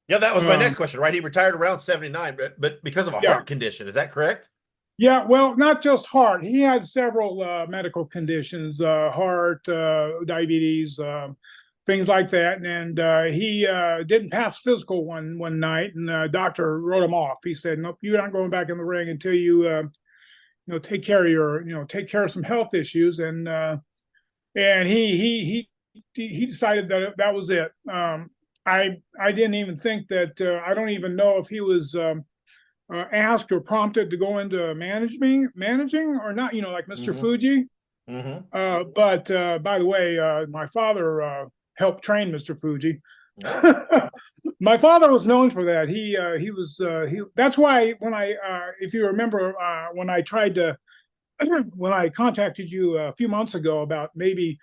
Yeah, that was my next question, right? He retired around 79, but because of a heart condition, is that correct? Yeah, well, not just heart. He had several medical conditions, heart, diabetes, things like that. And he didn't pass physical one night, and the doctor wrote him off. He said, "Nope, you're not going back in the ring until you, take care of some health issues." And he decided that that was it. I didn't even think that. I don't even know if he was asked or prompted to go into managing or not. Like Mr. Fuji. But by the way, my father helped train Mr. Fuji. My father was known for that. That's why when if you remember, when I tried to, when I contacted you a few months ago about maybe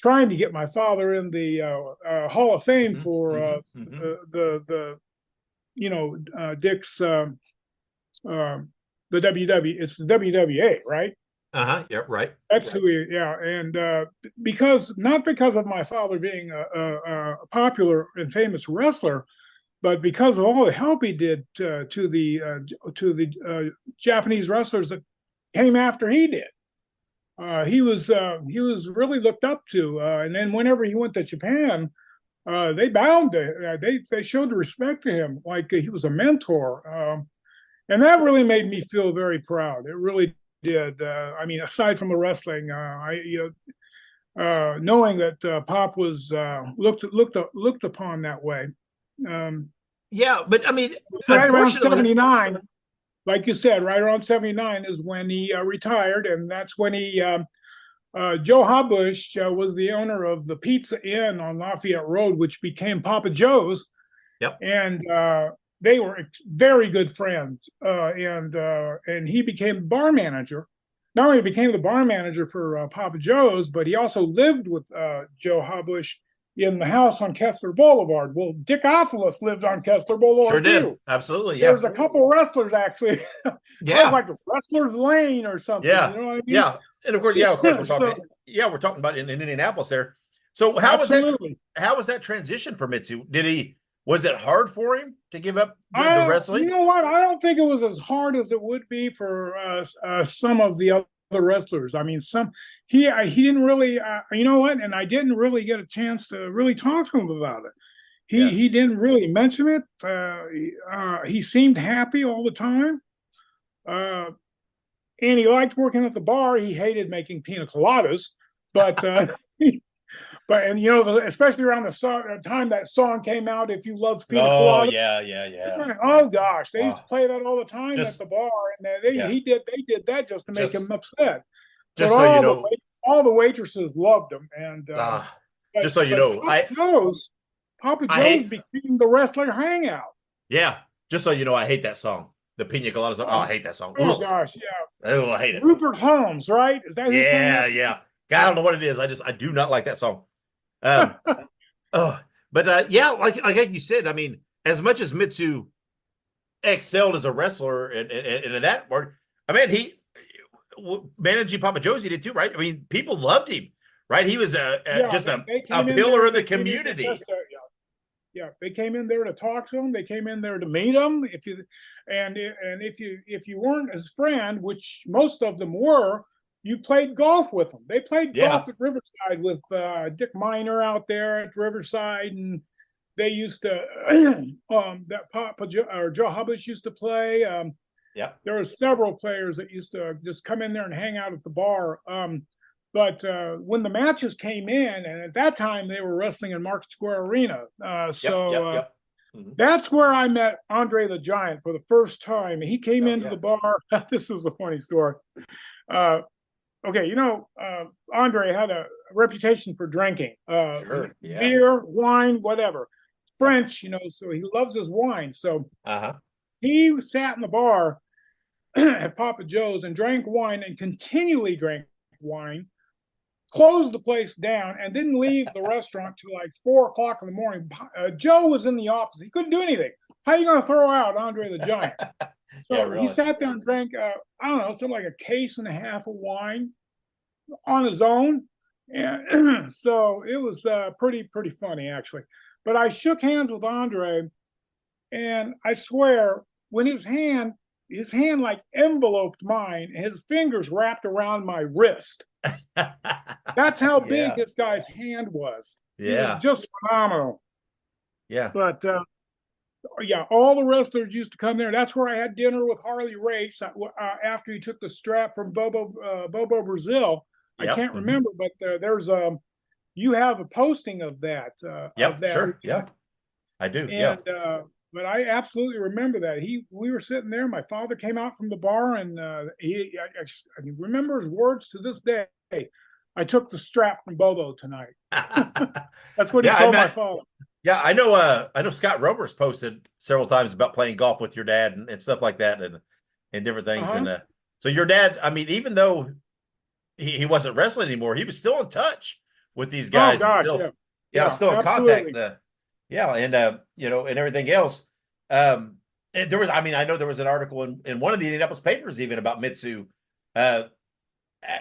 trying to get my father in the Hall of Fame for Dick's the WW. It's the WWA, right? Yeah, right. That's who he. Yeah, and not because of my father being a popular and famous wrestler, but because of all the help he did to the Japanese wrestlers that came after he did. He was really looked up to, and then whenever he went to Japan, they bowed to, they showed respect to him like he was a mentor, and that really made me feel very proud. It really did. I mean, aside from the wrestling, knowing that Pop was looked upon that way. Yeah, but I mean, right around 79, like you said, right around 79 is when he retired, and that's when he Joe Habush was the owner of the Pizza Inn on Lafayette Road, which became Papa Joe's. Yep. And they were very good friends, and he became bar manager. Not only became the bar manager for Papa Joe's, but he also lived with Joe Habush in the house on Kessler Boulevard. Well, Dick Ophilus lived on Kessler Boulevard. Sure did. Too. Absolutely. Yeah. There's a couple wrestlers actually. Yeah. Like Wrestler's Lane or something. Yeah. You know what I mean? Yeah. And of course, we're talking. we're talking about in Indianapolis there. So how was that transition for Mitsu? Was it hard for him to give up the wrestling? You know what? I don't think it was as hard as it would be for some of the other wrestlers. I mean, he didn't really, you know what? And I didn't really get a chance to really talk to him about it. He didn't really mention it. He seemed happy all the time. And he liked working at the bar. He hated making pina coladas, but and you know, especially around the time that song came out, "If You Love Pina Coladas." Oh yeah. Oh gosh, they used to play that all the time at the bar, and they did that just to make him upset. Just so you know, all the waitresses loved him, and just so you know, Papa Joe's became the wrestler hangout. Yeah, just so you know, I hate that song. The Pina Coladas. I hate that song. Oh gosh, yeah. Oh, I hate it. Rupert Holmes, right? Is that his name? Yeah. God, I don't know what it is. I do not like that song. But like you said, I mean, as much as Mitsu excelled as a wrestler and in that word, I mean, he managing Papa Joe's, he did too, right? I mean, people loved him, right? He was a pillar in the community. They came in there to talk to him. They came in there to meet him. If you weren't his friend, which most of them were, you played golf with them. They played golf at Riverside with Dick Miner out there at Riverside, and they used to that Papa Joe or Joe Habush used to play. There were several players that used to just come in there and hang out at the bar. But when the matches came in, and at that time they were wrestling in Market Square Arena, that's where I met Andre the Giant for the first time. He came into the bar. This is a funny story. Okay, you know, Andre had a reputation for drinking, beer, wine, whatever. French, you know, so he loves his wine. So he sat in the bar at Papa Joe's and drank wine and continually drank wine, closed the place down, and didn't leave the restaurant till like 4:00 in the morning. Joe was in the office. He couldn't do anything. How are you going to throw out Andre the Giant? So he sat there and drank, I don't know, something like a case and a half of wine on his own. And so it was pretty funny, actually. But I shook hands with Andre, and I swear, when his hand like enveloped mine, his fingers wrapped around my wrist. That's how big this guy's hand was. He was just phenomenal. Yeah. But all the wrestlers used to come there. That's where I had dinner with Harley Race after he took the strap from Bobo Brazil. I can't remember, but there's you have a posting of that. Sure. Yeah, I do. And, but I absolutely remember that. We were sitting there. My father came out from the bar, and I remember his words to this day. I took the strap from Bobo tonight. That's what he told my father. Yeah, I know Scott Roberts posted several times about playing golf with your dad and stuff like that and different things. And so your dad, I mean, even though he wasn't wrestling anymore, he was still in touch with these guys. Oh gosh, still, still in absolutely. contact. And everything else. And there was, I mean, I know there was an article in one of the Indianapolis papers even about Mitsu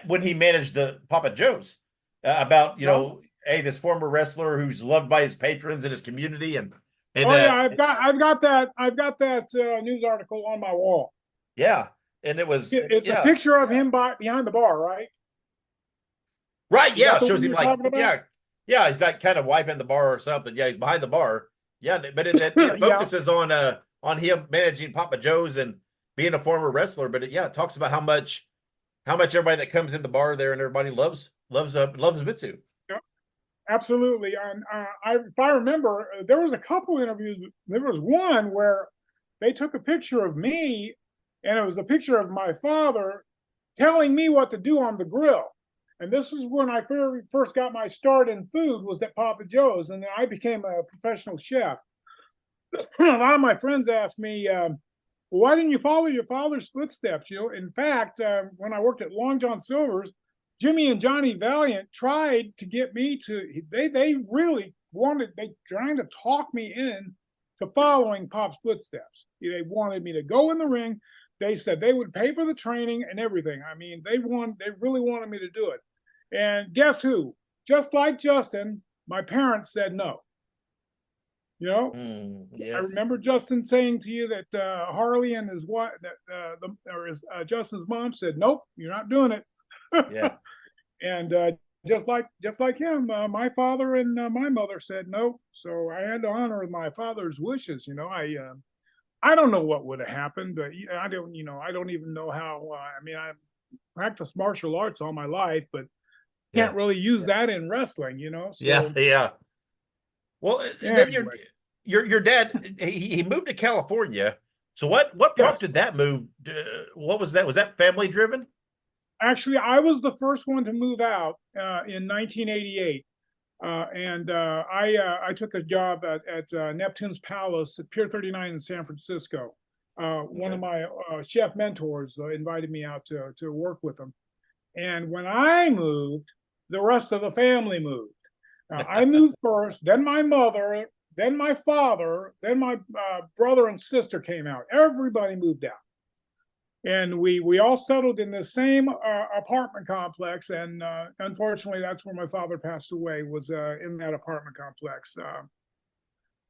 when he managed the Papa Joe's about, hey, this former wrestler who's loved by his patrons and his community. And I've got that news article on my wall. Yeah. And it's a picture of him behind the bar, right? Right. Yeah. It shows him like, yeah. He's like kind of wiping the bar or something. Yeah. He's behind the bar. Yeah. But it focuses on him managing Papa Joe's and being a former wrestler. But it talks about how much everybody that comes in the bar there and everybody loves Mitsu. Absolutely. And if I remember, there was a couple interviews. There was one where they took a picture of me, and it was a picture of my father telling me what to do on the grill. And this is when I first got my start in food, was at Papa Joe's, and I became a professional chef. A lot of my friends asked me, why didn't you follow your father's footsteps? In fact, when I worked at Long John Silver's, Jimmy and Johnny Valiant tried to get me to, they really trying to talk me in to following Pop's footsteps. They wanted me to go in the ring. They said they would pay for the training and everything. I mean, they really wanted me to do it. And guess who? Just like Justin, my parents said no. I remember Justin saying to you that Harley and his wife, Justin's mom said, "Nope, you're not doing it." Yeah. And just like him, my father and my mother said no. So I had to honor my father's wishes. I don't know what would have happened, but I don't even know how. I practiced martial arts all my life, but can't really use that in wrestling. So, yeah. Well, then your dad, he moved to California. So what prompted that move? What was that? Was that family driven? Actually, I was the first one to move out in 1988. And I took a job at Neptune's Palace at Pier 39 in San Francisco. One of my chef mentors invited me out to work with him. And when I moved, the rest of the family moved. I moved first, then my mother, then my father, then my brother and sister came out. Everybody moved out. And we all settled in the same apartment complex. And unfortunately, that's where my father passed away, was in that apartment complex.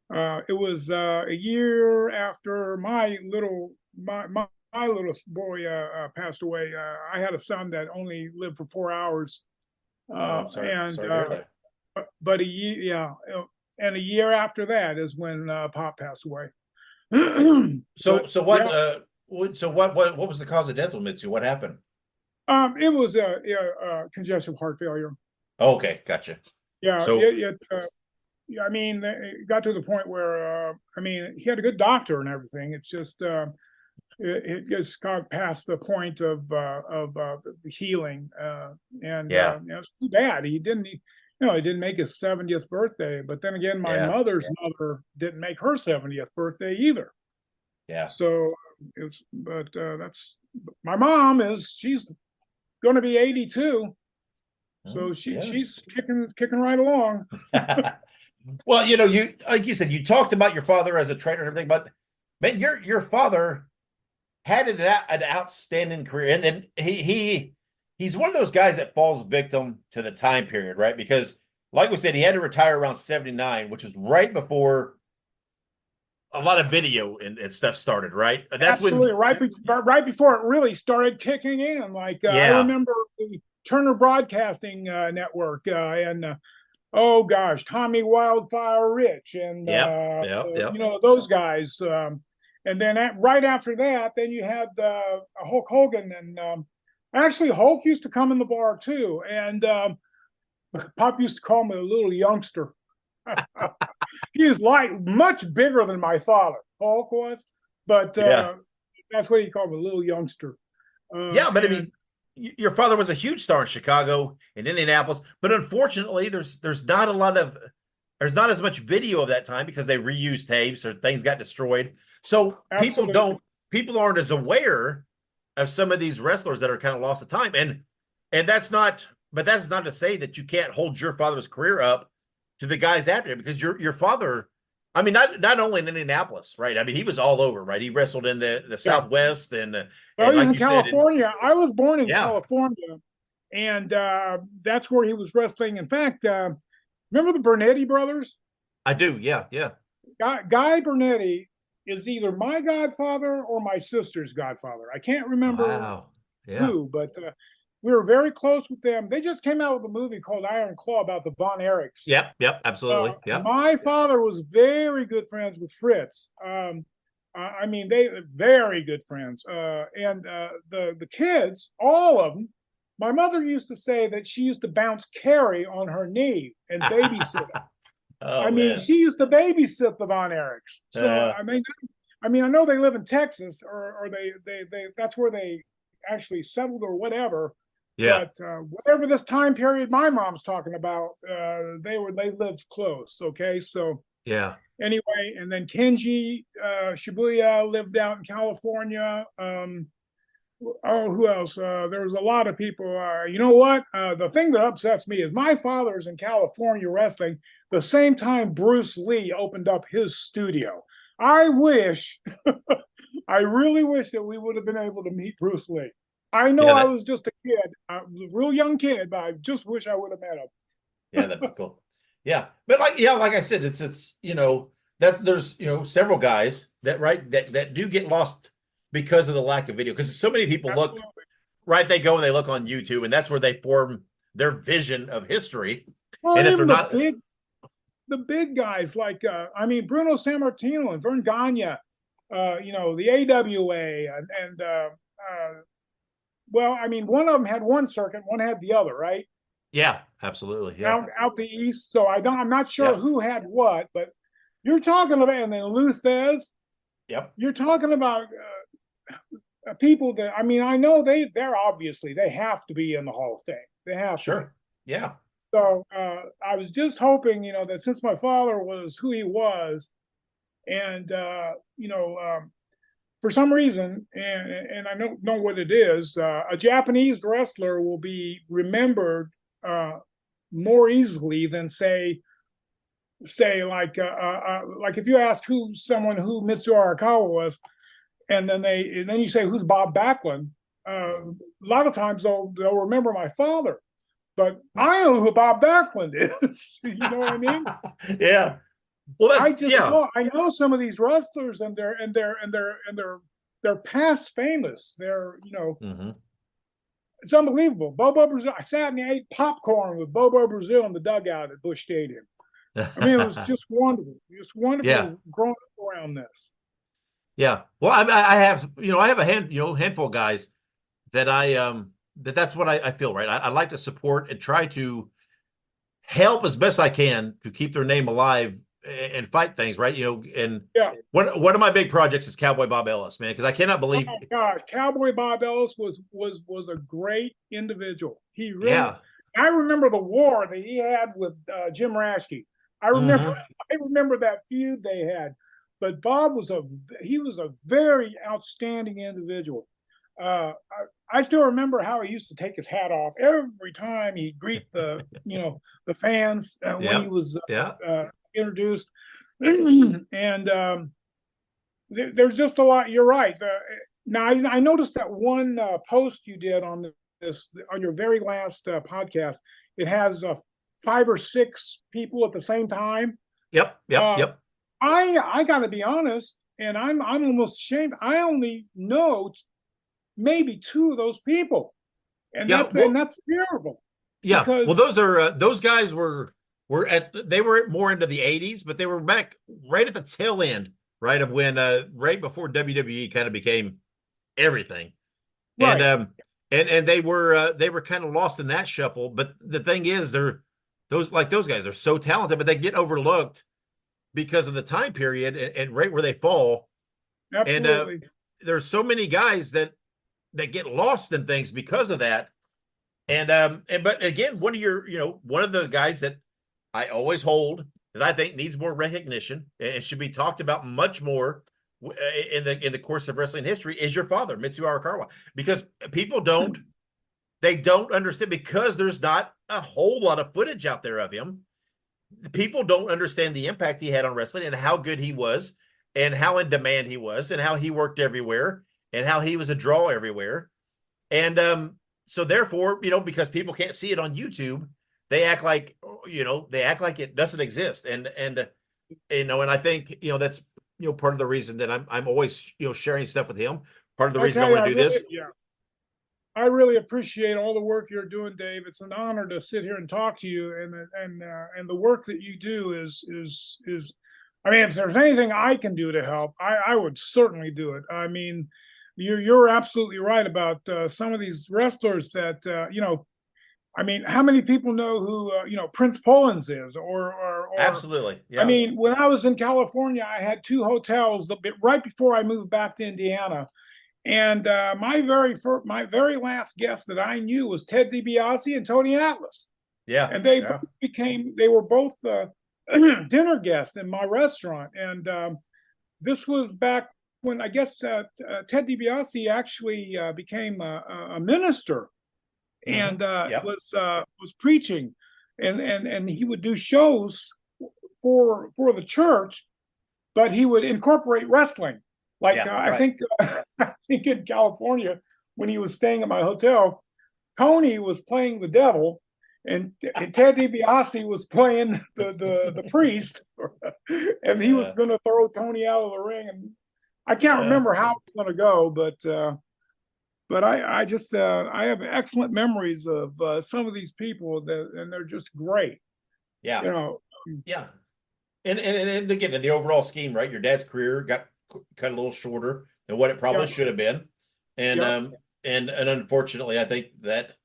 It was a year after my little boy passed away. I had a son that only lived for 4 hours. But a year after that is when Pop passed away. So what was the cause of death with Mitsu? What happened? It was congestive heart failure. Oh, okay, gotcha. Yeah, so it got to the point where he had a good doctor and everything. It's just it just got past the point of healing, it's too bad. He didn't make his 70th birthday. But then again, my mother's mother didn't make her 70th birthday either. Yeah. So that's my mom she's going to be 82. So she's kicking right along. Well, you like you said, you talked about your father as a trainer and everything, but man, your father had an outstanding career, and then he's one of those guys that falls victim to the time period, right? Because like we said, he had to retire around 79, which was right before a lot of video and stuff started, right? That's absolutely right before it really started kicking in. Like I remember the Turner Broadcasting Network and oh gosh, Tommy Wildfire Rich and those guys. And then right after that, then you had Hulk Hogan, and actually Hulk used to come in the bar too. And Pop used to call me a little youngster. He is much bigger than my father, Hulk was, but that's what he called me, a little youngster. your father was a huge star in Chicago and Indianapolis, but unfortunately, there's not as much video of that time because they reused tapes or things got destroyed. So people aren't as aware of some of these wrestlers that are kind of lost to time. And that's not to say that you can't hold your father's career up to the guys after him, because your father, I mean, not only in Indianapolis, right? I mean, he was all over, right? He wrestled in the Southwest and well, like in you California. I was born in California, and that's where he was wrestling. In fact, remember the Bernetti brothers? I do, yeah. Guy Bernetti is either my godfather or my sister's godfather. I can't remember who, but we were very close with them. They just came out with a movie called Iron Claw about the Von Erichs. Yep, absolutely. My father was very good friends with Fritz. I mean, they very good friends. And the kids, all of them, my mother used to say that she used to bounce Carrie on her knee and babysit. I mean, she used to babysit the Von Erichs. So I mean, I know they live in Texas, or they that's where they actually settled or whatever. Yeah. But whatever this time period my mom's talking about, they lived close. Okay, so yeah. Anyway, and then Kenji Shibuya lived out in California. Who else? There was a lot of people. You know what? The thing that upsets me is my father's in California wrestling the same time Bruce Lee opened up his studio. I wish, I really wish that we would have been able to meet Bruce Lee. I know I was just a kid, a real young kid, but I just wish I would have met him. Yeah, that'd be cool. Yeah, but like I said, it's there's several guys that do get lost because of the lack of video, because so many people they go and they look on YouTube, and that's where they form their vision of history. Well, and if they're not the big guys like I mean, Bruno Sammartino and Vern Gagne, the AWA and well, I mean, one of them had one circuit, one had the other, right? Yeah, absolutely. Yeah. Out the east. So I'm not sure who had what, but you're talking about, and then Luthez. Yep. You're talking about people that, I mean, I know they're obviously, they have to be in the Hall of Fame. They have to. Yeah. So I was just hoping, that since my father was who he was, and for some reason, and I don't know what it is, a Japanese wrestler will be remembered more easily than say like if you ask who Mitsu Arakawa was, and then you say who's Bob Backlund, a lot of times they'll remember my father, but I don't know who Bob Backlund is. You know what I mean? Yeah. Well, I know some of these wrestlers, and they're past famous. They're It's unbelievable. Bobo Brazil. I sat and ate popcorn with Bobo Brazil in the dugout at Busch Stadium. I mean, it was just wonderful. Just wonderful growing up around this. Yeah. Well, I have a handful of guys that that's what I feel, right? I like to support and try to help as best I can to keep their name alive and fight things, right? And one of my big projects is Cowboy Bob Ellis, man, because I cannot believe. Oh my gosh, Cowboy Bob Ellis was a great individual. He really. Yeah. I remember the war that he had with Jim Raschke. I remember that feud they had. But Bob was a very outstanding individual. I still remember how he used to take his hat off every time he'd greet the fans when he was introduced. And there's just a lot. You're right. Now I noticed that one post you did on your very last podcast. It has 5 or 6 people at the same time. Yep. I got to be honest, and I'm almost ashamed. I only know maybe 2 of those people, and that's terrible. Yeah. Well, those guys were more into the 80s, but they were back right at the tail end, right, of when right before WWE kind of became everything. Right. And they were kind of lost in that shuffle. But the thing is, those guys are so talented, but they get overlooked because of the time period and right where they fall. Absolutely. And there's so many guys that that get lost in things because of that. But again, one of the guys that I always hold that I think needs more recognition and should be talked about much more in the course of wrestling history is your father, Mitsu Arakawa, because people don't understand, because there's not a whole lot of footage out there of him. People don't understand the impact he had on wrestling and how good he was and how in demand he was and how he worked everywhere and how he was a draw everywhere. And so therefore, because people can't see it on YouTube, they act like it doesn't exist. And I think, that's, part of the reason that I'm always, sharing stuff with him. Part of the reason I want to do this. Yeah. I really appreciate all the work you're doing, Dave. It's an honor to sit here and talk to you, and the work that you do is. I mean, if there's anything I can do to help, I would certainly do it. I mean, you're absolutely right about some of these wrestlers that I mean, how many people know who Prince Pollins is, or absolutely? Yeah. I mean, when I was in California, I had 2 hotels right before I moved back to Indiana. And my very last guest that I knew was Ted DiBiase and Tony Atlas. Yeah, and they were both dinner guests in my restaurant. And this was back when I guess Ted DiBiase actually became a minister, and was preaching, and he would do shows for the church, but he would incorporate wrestling. Like I think in California, when he was staying at my hotel, Tony was playing the devil, and Ted DiBiase was playing the priest, and he was going to throw Tony out of the ring. And I can't remember how it was going to go, but I just I have excellent memories of some of these people and they're just great. Yeah, yeah, and again, in the overall scheme, right? Your dad's career got cut a little shorter than what it probably should have been, and unfortunately, I think that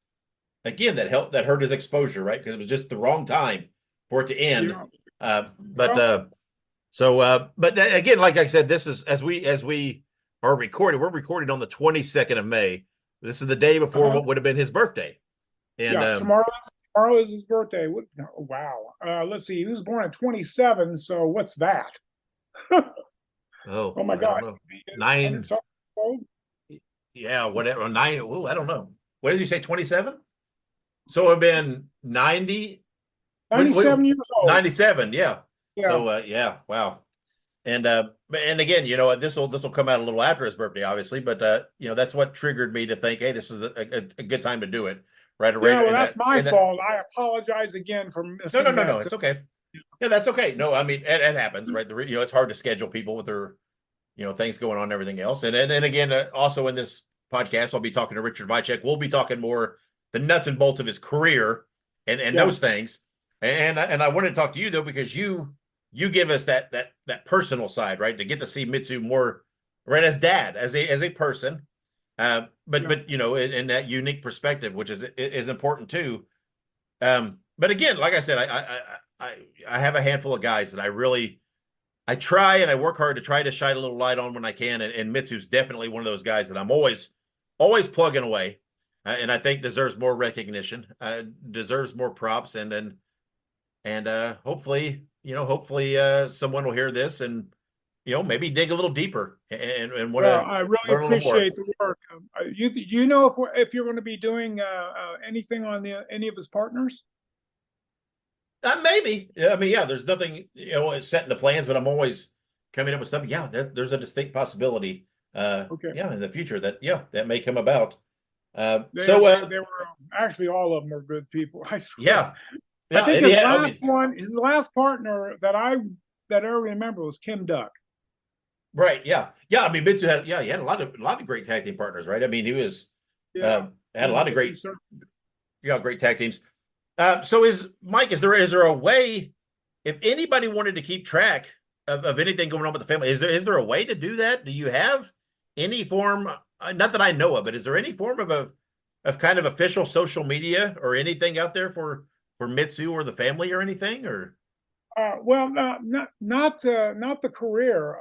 again that hurt his exposure, right? Because it was just the wrong time for it to end. But again, like I said, this is as we are recording. We're recording on the 22nd of May. This is the day before what would have been his birthday, and tomorrow is his birthday. Wow. Let's see. He was born at 27. So what's that? Oh my gosh. 9. Yeah, whatever. 9. Oh, I don't know. What did you say? 27? So it would have been 90. 97 years old. 97, yeah. So wow. And again, this will come out a little after his birthday, obviously, but that's what triggered me to think, hey, this is a good time to do it. Right. That's my fault. I apologize again for missing. No. It's okay. Yeah, that's okay. No, I mean, it happens, right? It's hard to schedule people with their, things going on and everything else. And again, also in this podcast, I'll be talking to Richard Vicek. We'll be talking more the nuts and bolts of his career and those things. And I wanted to talk to you though, because you give us that personal side, right? To get to see Mitsu more, right, as dad, as a person, but in that unique perspective, which is important too. But again, like I said, I have a handful of guys that I try and I work hard to try to shine a little light on when I can, and Mitsu's definitely one of those guys that I'm always plugging away, and I think deserves more recognition, deserves more props, and hopefully someone will hear this and maybe dig a little deeper and want to. I really appreciate the work. Do you know if you're going to be doing anything on any of his partners? Maybe. I mean, there's nothing set in the plans, but I'm always coming up with something. Yeah, there's a distinct possibility. In the future that may come about. They were actually all of them are good people. I swear. I think his last partner that I remember was Kim Duck. Right. Yeah. I mean, Mitsu had he had a lot of great tag team partners, right? I mean, he was had a lot of great tag teams. So is there a way, if anybody wanted to keep track of anything going on with the family, is there a way to do that? Do you have any form, not that I know of, but is there any form of kind of official social media or anything out there for Mitsu or the family or anything, or? Not the career.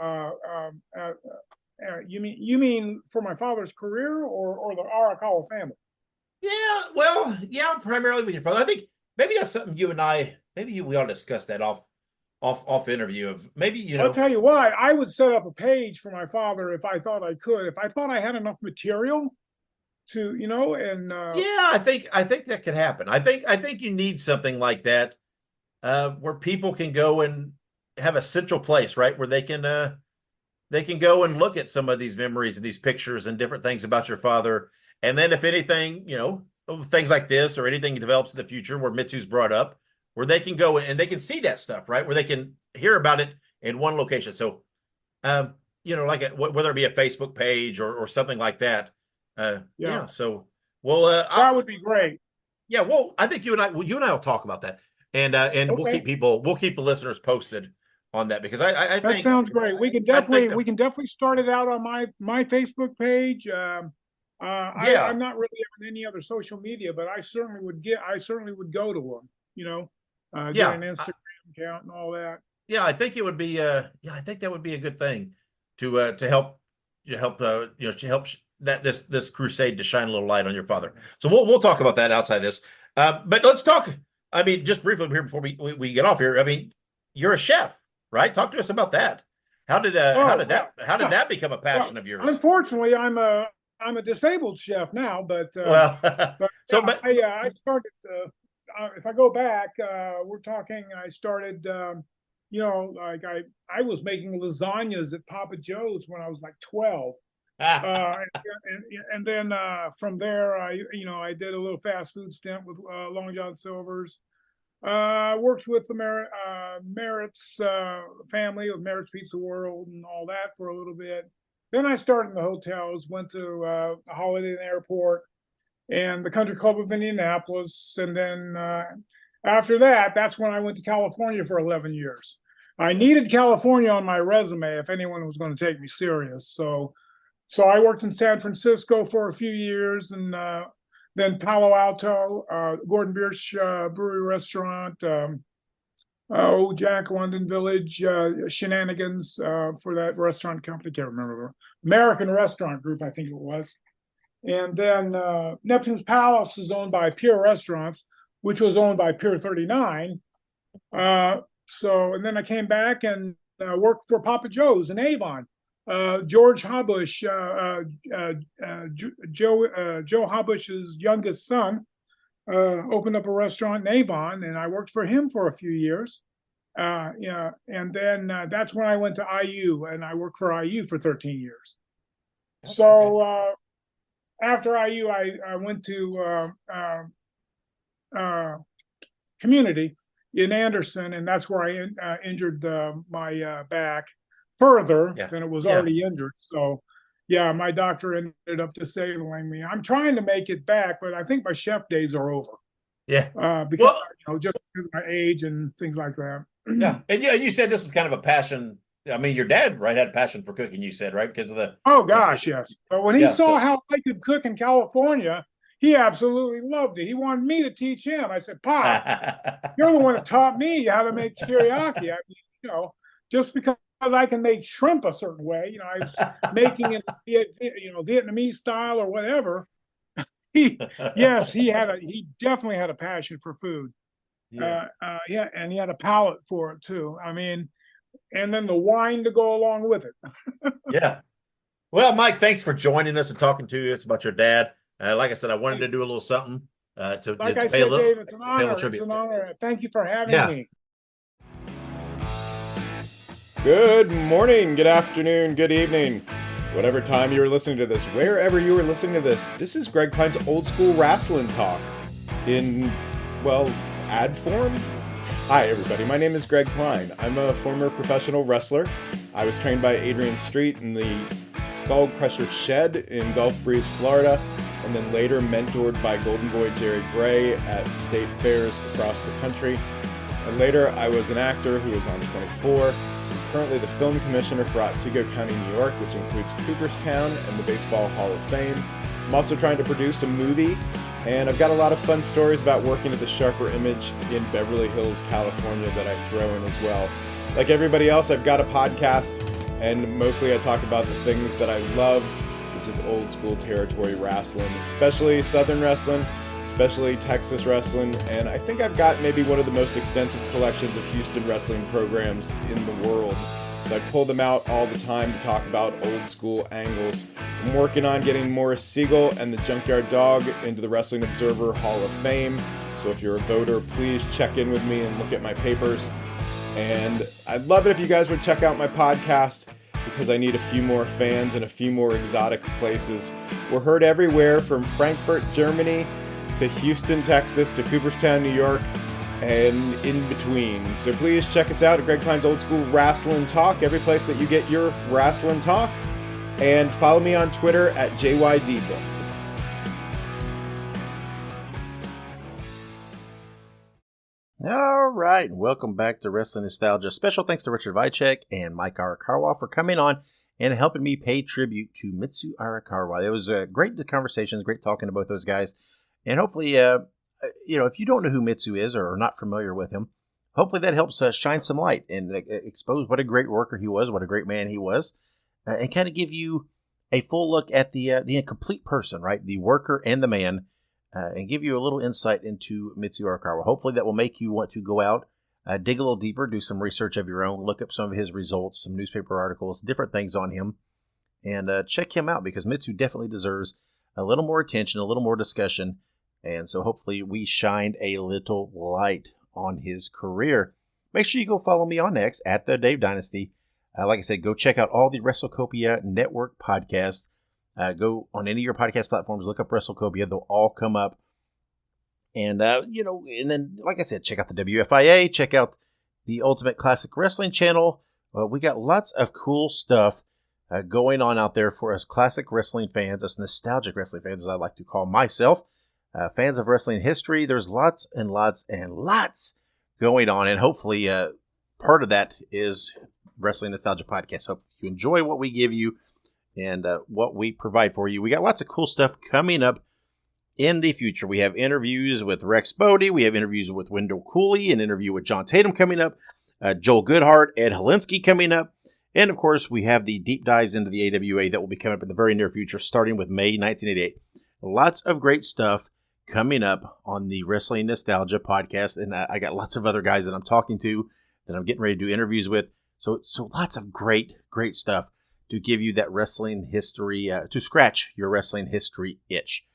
you mean for my father's career or the Arakawa family? Yeah, well, yeah, primarily with your father. I think maybe that's something you and I, we ought to discuss that off interview of maybe, you know. I'll tell you what, I would set up a page for my father if I thought I could. If I thought I had enough material to, you know, and yeah, I think that could happen. I think you need something like that, where people can go and have a central place, right, where they can go and look at some of these memories and these pictures and different things about your father. And then if anything, you know, things like this or anything develops in the future where Mitsu's brought up, where they can go and they can see that stuff, right, where they can hear about it in one location. So, you know, like whether it be a Facebook page or something like that. Yeah. So, well, that would be great. Yeah. Well, I think you and I will talk about that, and okay. we'll keep the listeners posted on that, because I think that sounds great. We can definitely start it out on my Facebook page. I'm not really on any other social media, but I certainly would go to one, you know, get an Instagram account and all that. Yeah, I think it would be I think that would be a good thing to help this crusade to shine a little light on your father. So we'll talk about that outside this. But let's talk, I mean, just briefly here before we get off here. I mean, you're a chef, right? Talk to us about that. How did that become a passion of yours? Unfortunately, I'm a disabled chef now, but I started. If I go back, we're talking. I started. You know, like I was making lasagnas at Papa Joe's when I was like 12. And then from there, I did a little fast food stint with Long John Silver's. Worked with the Merritt's family of Merritt's Pizza World and all that for a little bit. Then I started in the hotels, went to Holiday Inn Airport and the Country Club of Indianapolis. And then after that, that's when I went to California for 11 years. I needed California on my resume if anyone was going to take me serious. So I worked in San Francisco for a few years, and then Palo Alto, Gordon Biersch Brewery Restaurant, Jack London Village, Shenanigans for that restaurant company. Can't remember. American Restaurant Group, I think it was. And then Neptune's Palace is owned by Pier Restaurants, which was owned by Pier 39. And then I came back and worked for Papa Joe's in Avon. George Habush, Joe Habush's youngest son, opened up a restaurant in Avon, and I worked for him for a few years. And then that's when I went to IU, and I worked for IU for 13 years. Okay. So after IU, I went to Community in Anderson, and that's where I injured my back further than it was already injured. So my doctor ended up disabling me. I'm trying to make it back, but I think my chef days are over. Because just because of my age and things like that. And you said this was kind of a passion. I mean, your dad, right, had a passion for cooking, you said, right? Because of the yes. But when he saw how I could cook in California, he absolutely loved it. He wanted me to teach him. I said, Pop, you're the one that taught me how to make teriyaki. I mean, just because I can make shrimp a certain way, I was making it, Vietnamese style or whatever. He definitely had a passion for food. And he had a palate for it too. I mean, and then the wine to go along with it. Well, Mike, thanks for joining us and talking to us about your dad. Like I said, I wanted to do a little something to pay a little, Dave, it's an honor. It's an honor. Thank you for having me. Good morning, good afternoon, good evening. Whatever time you are listening to this, wherever you are listening to this, this is Greg Klein's Old School Wrestling Talk in, ad form? Hi, everybody. My name is Greg Klein. I'm a former professional wrestler. I was trained by Adrian Street in the Skull Crusher Shed in Gulf Breeze, Florida, and then later mentored by Golden Boy Jerry Gray at state fairs across the country. And later, I was an actor who was on 24. I'm currently the film commissioner for Otsego County, New York, which includes Cooperstown and the Baseball Hall of Fame. I'm also trying to produce a movie, and I've got a lot of fun stories about working at the Sharper Image in Beverly Hills, California that I throw in as well. Like everybody else, I've got a podcast, and mostly I talk about the things that I love, which is old school territory wrestling, especially Southern wrestling, especially Texas wrestling, and I think I've got maybe one of the most extensive collections of Houston wrestling programs in the world. So I pull them out all the time to talk about old school angles. I'm working on getting Morris Siegel and the Junkyard Dog into the Wrestling Observer Hall of Fame. So if you're a voter, please check in with me and look at my papers. And I'd love it if you guys would check out my podcast, because I need a few more fans in a few more exotic places. We're heard everywhere from Frankfurt, Germany, to Houston, Texas, to Cooperstown, New York, and in between. So please check us out at Greg Klein's Old School Wrestling Talk, every place that you get your wrestling talk. And follow me on Twitter at JYDBook. All right, welcome back to Wrestling Nostalgia. Special thanks to Richard Vicek and Mike Arakawa for coming on and helping me pay tribute to Mitsu Arakawa. It was great conversations, great talking to both those guys. And hopefully, if you don't know who Mitsu is or are not familiar with him, hopefully that helps shine some light and expose what a great worker he was, what a great man he was, and kind of give you a full look at the complete person, right? The worker and the man, and give you a little insight into Mitsu Arakawa. Hopefully that will make you want to go out, dig a little deeper, do some research of your own, look up some of his results, some newspaper articles, different things on him, and check him out, because Mitsu definitely deserves a little more attention, a little more discussion. And so hopefully we shined a little light on his career. Make sure you go follow me on X at the Dave Dynasty. Like I said, go check out all the WrestleCopia Network podcasts. Go on any of your podcast platforms, look up WrestleCopia. They'll all come up. And, and then, like I said, check out the WFIA. Check out the Ultimate Classic Wrestling channel. We got lots of cool stuff going on out there for us classic wrestling fans, us nostalgic wrestling fans, as I like to call myself. Fans of wrestling history. There's lots and lots and lots going on, and hopefully part of that is Wrestling Nostalgia Podcast. Hope you enjoy what we give you and what we provide for you. We got lots of cool stuff coming up in the future. We have interviews with Rex Bodie. We have interviews with Wendell Cooley, an interview with John Tatum coming up, Joel Goodhart, Ed Holinsky coming up, and of course we have the deep dives into the AWA that will be coming up in the very near future, starting with May 1988. Lots of great stuff coming up on the Wrestling Nostalgia Podcast, and I got lots of other guys that I'm talking to, that I'm getting ready to do interviews with. So lots of great stuff to give you that wrestling history, to scratch your wrestling history itch.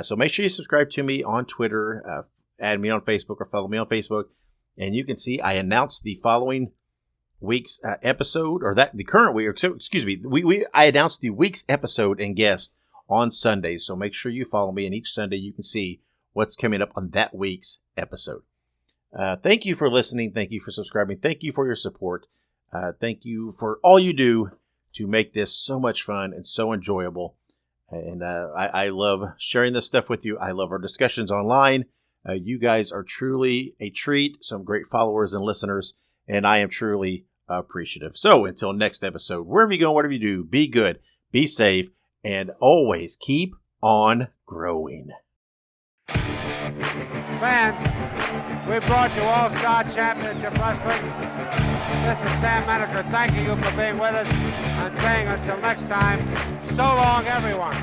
So make sure you subscribe to me on Twitter, add me on Facebook, or follow me on Facebook, and you can see I announced the following week's episode, or the current week. Excuse me, I announced the week's episode and guest on Sundays, so make sure you follow me, and each Sunday you can see what's coming up on that week's episode. Thank you for listening. Thank you for subscribing. Thank you for your support. Thank you for all you do to make this so much fun and so enjoyable. And I love sharing this stuff with you. I love our discussions online. You guys are truly a treat, some great followers and listeners, and I am truly appreciative. So until next episode, wherever you go, whatever you do, be good, be safe, and always keep on growing. Fans, we brought you All-Star Championship Wrestling. This is Sam Menaker thanking you for being with us and saying until next time, so long everyone.